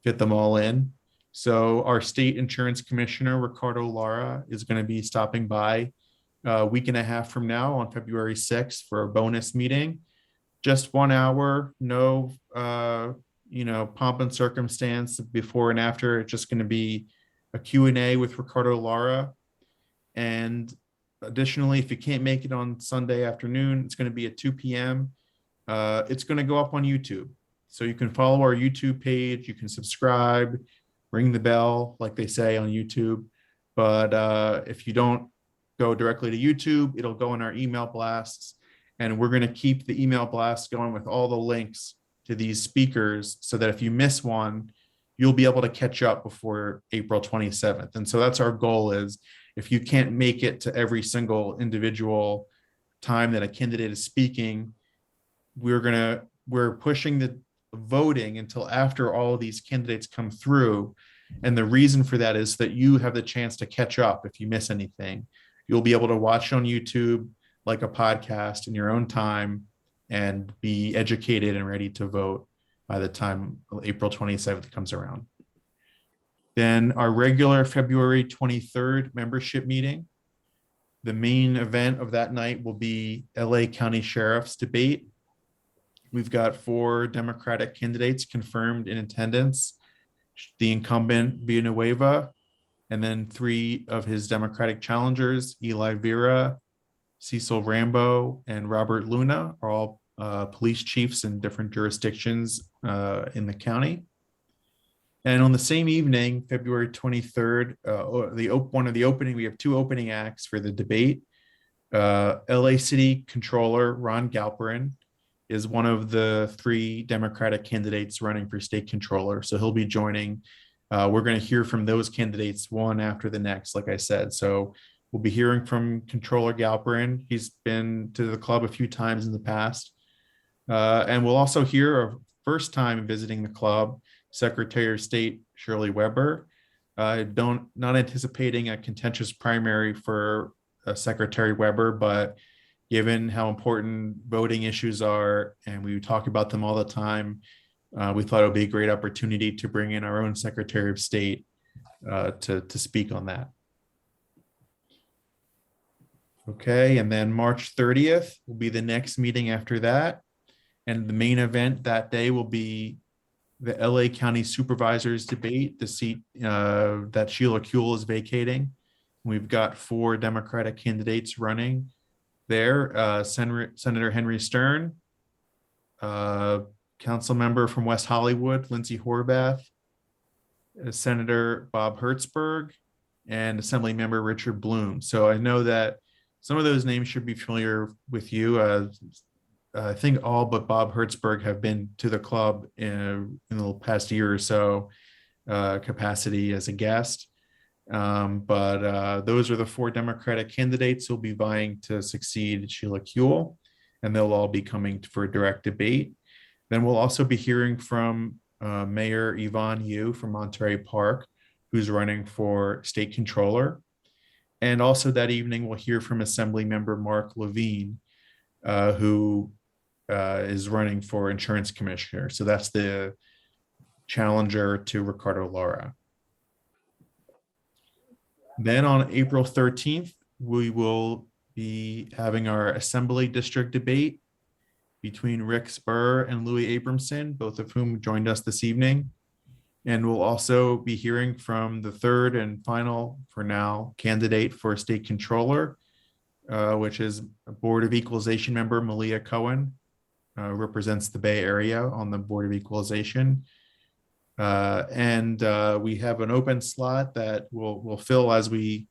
fit them all in. So our state insurance commissioner, Ricardo Lara, is going to be stopping by a week and a half from now on February 6th for a bonus meeting. Just 1 hour, no, pomp and circumstance before and after. It's just going to be a Q&A with Ricardo Lara. And additionally, if you can't make it on Sunday afternoon, it's going to be at 2 p.m. It's going to go up on YouTube. So you can follow our YouTube page, you can subscribe, ring the bell, like they say on YouTube. But if you don't go directly to YouTube, it'll go in our email blasts. And we're going to keep the email blasts going with all the links to these speakers so that if you miss one, you'll be able to catch up before April 27th. And so that's our goal, is if you can't make it to every single individual time that a candidate is speaking, we're pushing the voting until after all of these candidates come through. And the reason for that is that you have the chance to catch up if you miss anything. You'll be able to watch on YouTube like a podcast in your own time and be educated and ready to vote by the time April 27th comes around. Then our regular February 23rd membership meeting. The main event of that night will be LA County Sheriff's debate. We've got 4 Democratic candidates confirmed in attendance. The incumbent Nueva, and then 3 of his Democratic challengers, Eli Vera, Cecil Rambo, and Robert Luna, are all police chiefs in different jurisdictions in the county. And on the same evening, February 23rd, one of the opening, we have 2 opening acts for the debate. LA City Controller Ron Galperin is one of the 3 Democratic candidates running for state controller. So he'll be joining. We're going to hear from those candidates one after the next, like I said. So we'll be hearing from Controller Galperin. He's been to the club a few times in the past. And we'll also hear a first time visiting the club, Secretary of State Shirley Weber. Not anticipating a contentious primary for Secretary Weber, but given how important voting issues are, and we talk about them all the time, we thought it would be a great opportunity to bring in our own Secretary of State to speak on that. Okay, and then March 30th will be the next meeting after that. And the main event that day will be the LA County Supervisors debate, the seat that Sheila Kuehl is vacating. We've got 4 Democratic candidates running there. Senator Henry Stern, council member from West Hollywood, Lindsay Horvath, Senator Bob Hertzberg, and Assembly Member Richard Bloom. So I know that some of those names should be familiar with you. I think all but Bob Hertzberg have been to the club in the past year or so capacity as a guest. But those are the 4 Democratic candidates who'll be vying to succeed Sheila Kuehl, and they'll all be coming for a direct debate. Then we'll also be hearing from Mayor Yvonne Yu from Monterey Park, who's running for state controller. And also that evening, we'll hear from Assembly Member Mark Levine, who is running for insurance commissioner. So that's the challenger to Ricardo Lara. Then on April 13th, we will be having our Assembly District debate between Rick Spur and Louis Abramson, both of whom joined us this evening. And we'll also be hearing from the 3rd and final, for now, candidate for state controller, which is Board of Equalization member Malia Cohen, represents the Bay Area on the Board of Equalization. And we have an open slot that we'll fill as the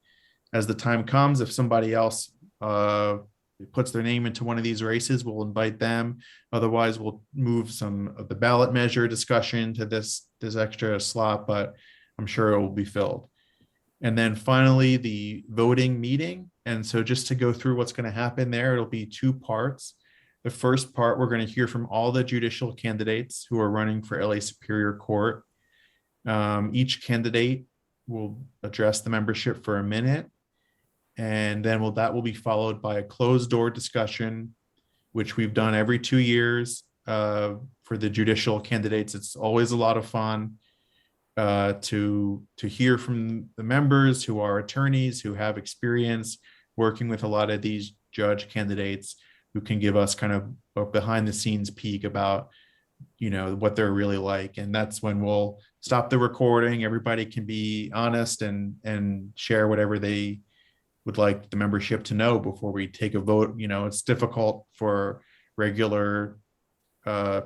time comes. If somebody else puts their name into one of these races, we'll invite them. Otherwise, we'll move some of the ballot measure discussion to this extra slot, but I'm sure it will be filled. And then finally, the voting meeting. And so just to go through what's going to happen there, it'll be 2 parts. The first part, we're going to hear from all the judicial candidates who are running for LA Superior Court. Each candidate will address the membership for a minute, and then that will be followed by a closed door discussion, which we've done every 2 years for the judicial candidates. It's always a lot of fun to hear from the members who are attorneys, who have experience working with a lot of these judge candidates, who can give us kind of a behind the scenes peek about you know, what they're really like. And that's when we'll stop the recording. Everybody can be honest and share whatever they would like the membership to know before we take a vote. You know, it's difficult for regular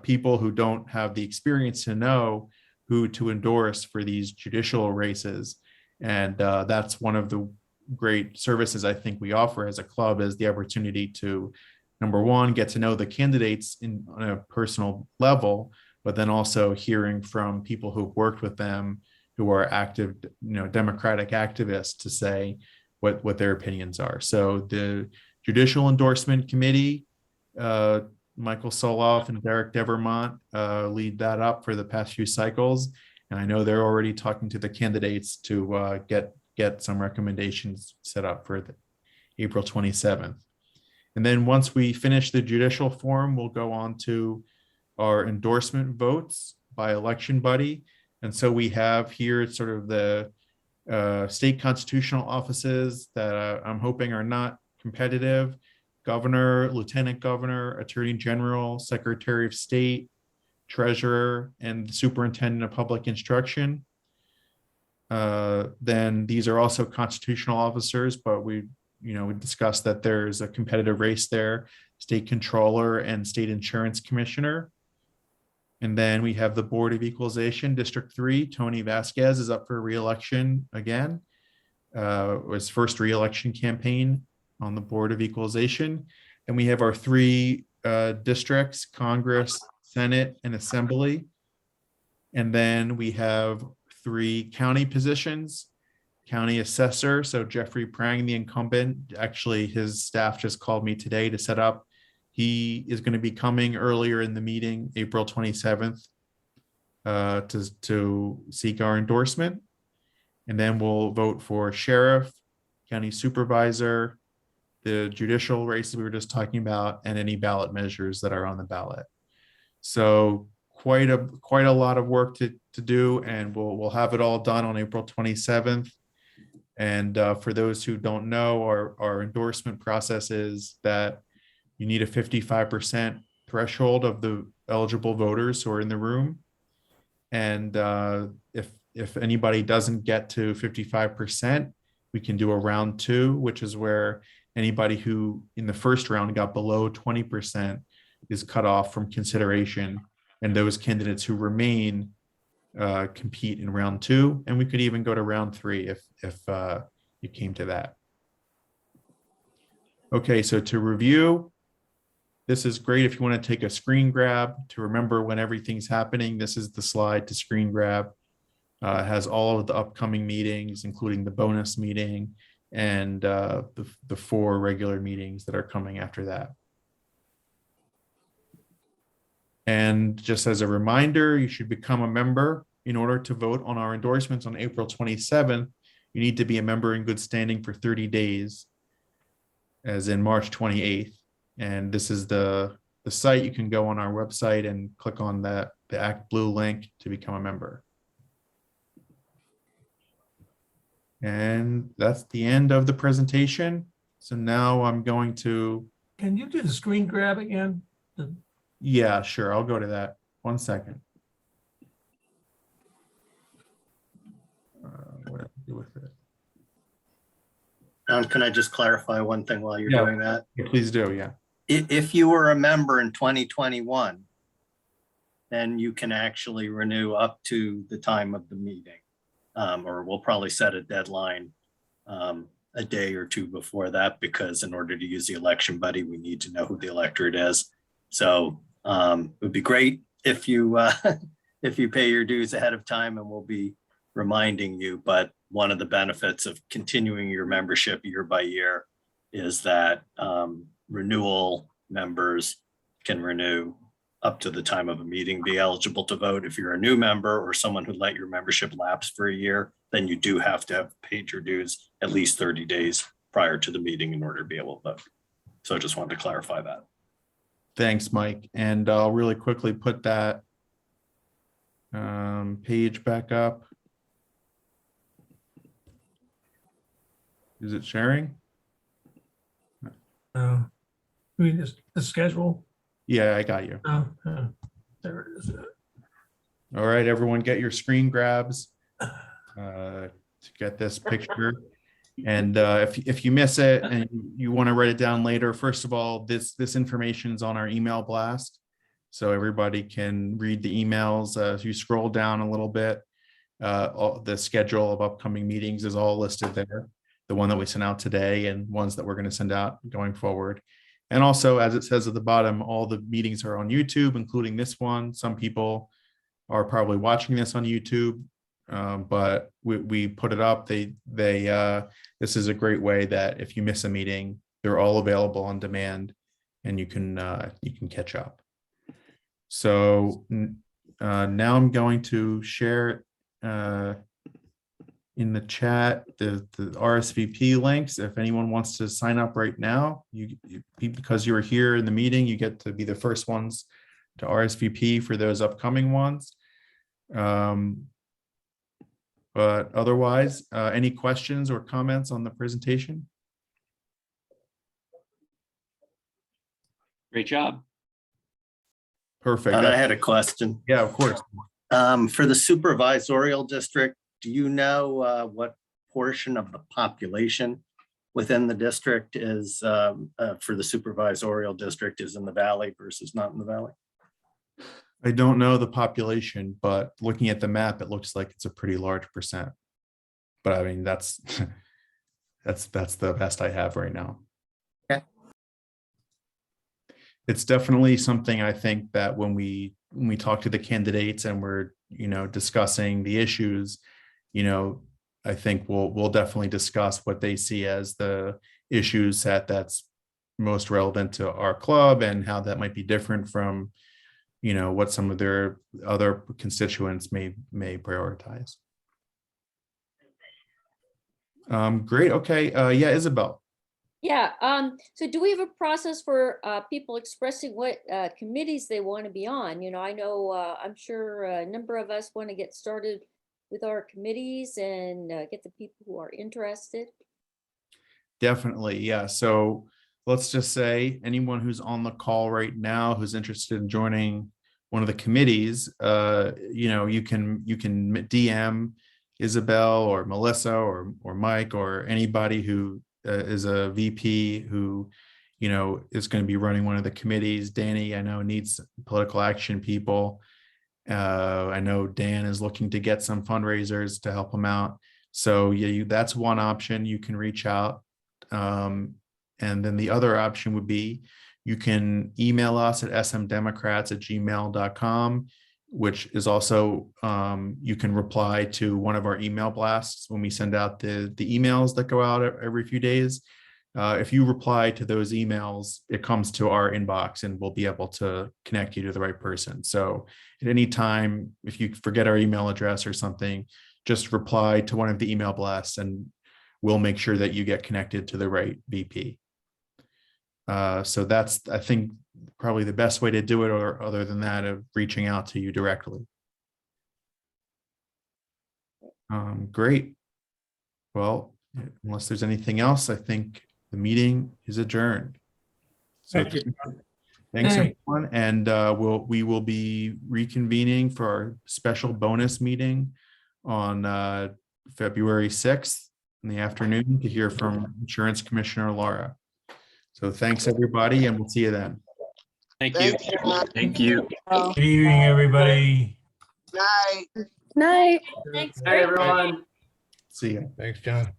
people who don't have the experience to know who to endorse for these judicial races. And that's one of the great services I think we offer as a club, is the opportunity to, number one, get to know the candidates on a personal level, but then also hearing from people who've worked with them, who are active, you know, Democratic activists, to say what their opinions are. So the Judicial Endorsement Committee, Michael Soloff and Derek Devermont lead that up for the past few cycles. And I know they're already talking to the candidates to get some recommendations set up for the April 27th. And then once we finish the judicial forum, we'll go on to our endorsement votes by election buddy. And so we have here sort of the state constitutional offices that I'm hoping are not competitive: governor, lieutenant governor, attorney general, secretary of state, treasurer, and superintendent of public instruction. Then these are also constitutional officers, but we discussed that there's a competitive race there: state controller and state insurance commissioner. And then we have the Board of Equalization, District 3. Tony Vasquez is up for re-election again. His first re-election campaign on the Board of Equalization. And we have our 3 districts: Congress, Senate, and Assembly. And then we have 3 county positions: county assessor. So Jeffrey Prang, the incumbent, actually his staff just called me today to set up. He is going to be coming earlier in the meeting, April 27th, to seek our endorsement. And then we'll vote for sheriff, county supervisor, the judicial races we were just talking about, and any ballot measures that are on the ballot. So quite a lot of work to do, and we'll have it all done on April 27th. And for those who don't know, our endorsement process is that you need a 55% threshold of the eligible voters who are in the room. And if anybody doesn't get to 55%, we can do a round 2, which is where anybody who in the first round got below 20% is cut off from consideration. And those candidates who remain compete in round 2. And we could even go to round 3 if it came to that. Okay, so to review, this is great if you want to take a screen grab to remember when everything's happening. This is the slide to screen grab. It has all of the upcoming meetings, including the bonus meeting and the 4 regular meetings that are coming after that. And just as a reminder, you should become a member in order to vote on our endorsements on April 27th. You need to be a member in good standing for 30 days, as in March 28th. And this is the site. You can go on our website and click on the Act Blue link to become a member. And that's the end of the presentation. So now I'm going to. Can you do the screen grab again? Yeah, sure. I'll go to that. 1 second. What do I do with it? John, can I just clarify one thing while you're doing that? Yeah, please do. Yeah. If you were a member in 2021, then you can actually renew up to the time of the meeting. Or we'll probably set a deadline a day or 2 before that, because in order to use the election buddy, we need to know who the electorate is. So it would be great if you pay your dues ahead of time, and we'll be reminding you. But one of the benefits of continuing your membership year by year is that renewal members can renew up to the time of a meeting, be eligible to vote. If you're a new member or someone who let your membership lapse for a year, then you do have to have paid your dues at least 30 days prior to the meeting in order to be able to vote. So I just wanted to clarify that. Thanks, Mike. And I'll really quickly put that page back up. Is it sharing? I mean, the schedule. Yeah, I got you. There it is. All right, everyone, get your screen grabs to get this picture. And if you miss it and you want to write it down later, first of all, this information is on our email blast, so everybody can read the emails. If you scroll down a little bit, the schedule of upcoming meetings is all listed there. The one that we sent out today and ones that we're going to send out going forward. And also, as it says at the bottom, all the meetings are on YouTube, including this one. Some people are probably watching this on YouTube, but we put it up. This is a great way that if you miss a meeting, they're all available on demand, and you can catch up. So now I'm going to share in the chat the RSVP links. If anyone wants to sign up right now, because you were here in the meeting, you get to be the first ones to RSVP for those upcoming ones. But otherwise, any questions or comments on the presentation? Great job. Perfect. I had a question. Yeah, of course. For the supervisorial district, do you know what portion of the population within the district is for the supervisorial district is in the valley versus not in the valley? I don't know the population, but looking at the map, it looks like it's a pretty large percent. But I mean, that's the best I have right now. Okay. It's definitely something I think that when we talk to the candidates and we're discussing the issues, I think we'll definitely discuss what they see as the issue set that's most relevant to our club and how that might be different from what some of their other constituents may prioritize. Great. Okay. Yeah, Isabel. Yeah. So do we have a process for people expressing what committees they want to be on? I know I'm sure a number of us want to get started with our committees and get the people who are interested. Definitely. Yeah. So let's just say anyone who's on the call right now who's interested in joining one of the committees, you can DM Isabel or Melissa or Mike or anybody who is a VP who is going to be running one of the committees. Danny, I know, needs political action people. I know Dan is looking to get some fundraisers to help him out. So yeah, that's one option. You can reach out. And then the other option would be you can email us at smdemocrats@gmail.com, which is also, you can reply to one of our email blasts when we send out the emails that go out every few days. If you reply to those emails, it comes to our inbox and we'll be able to connect you to the right person. So at any time, if you forget our email address or something, just reply to one of the email blasts and we'll make sure that you get connected to the right VP. So that's, I think, probably the best way to do it, or other than that, of reaching out to you directly. Great. Well, unless there's anything else, I think the meeting is adjourned. So Thank you. thanks Hey. everyone, and we will be reconvening for our special bonus meeting on February 6th in the afternoon to hear from Insurance Commissioner Laura. So thanks everybody, and we'll see you then. Thank you. Thank you. Good evening, everybody. Night. Thanks. Hi, everyone. See you. Thanks, John.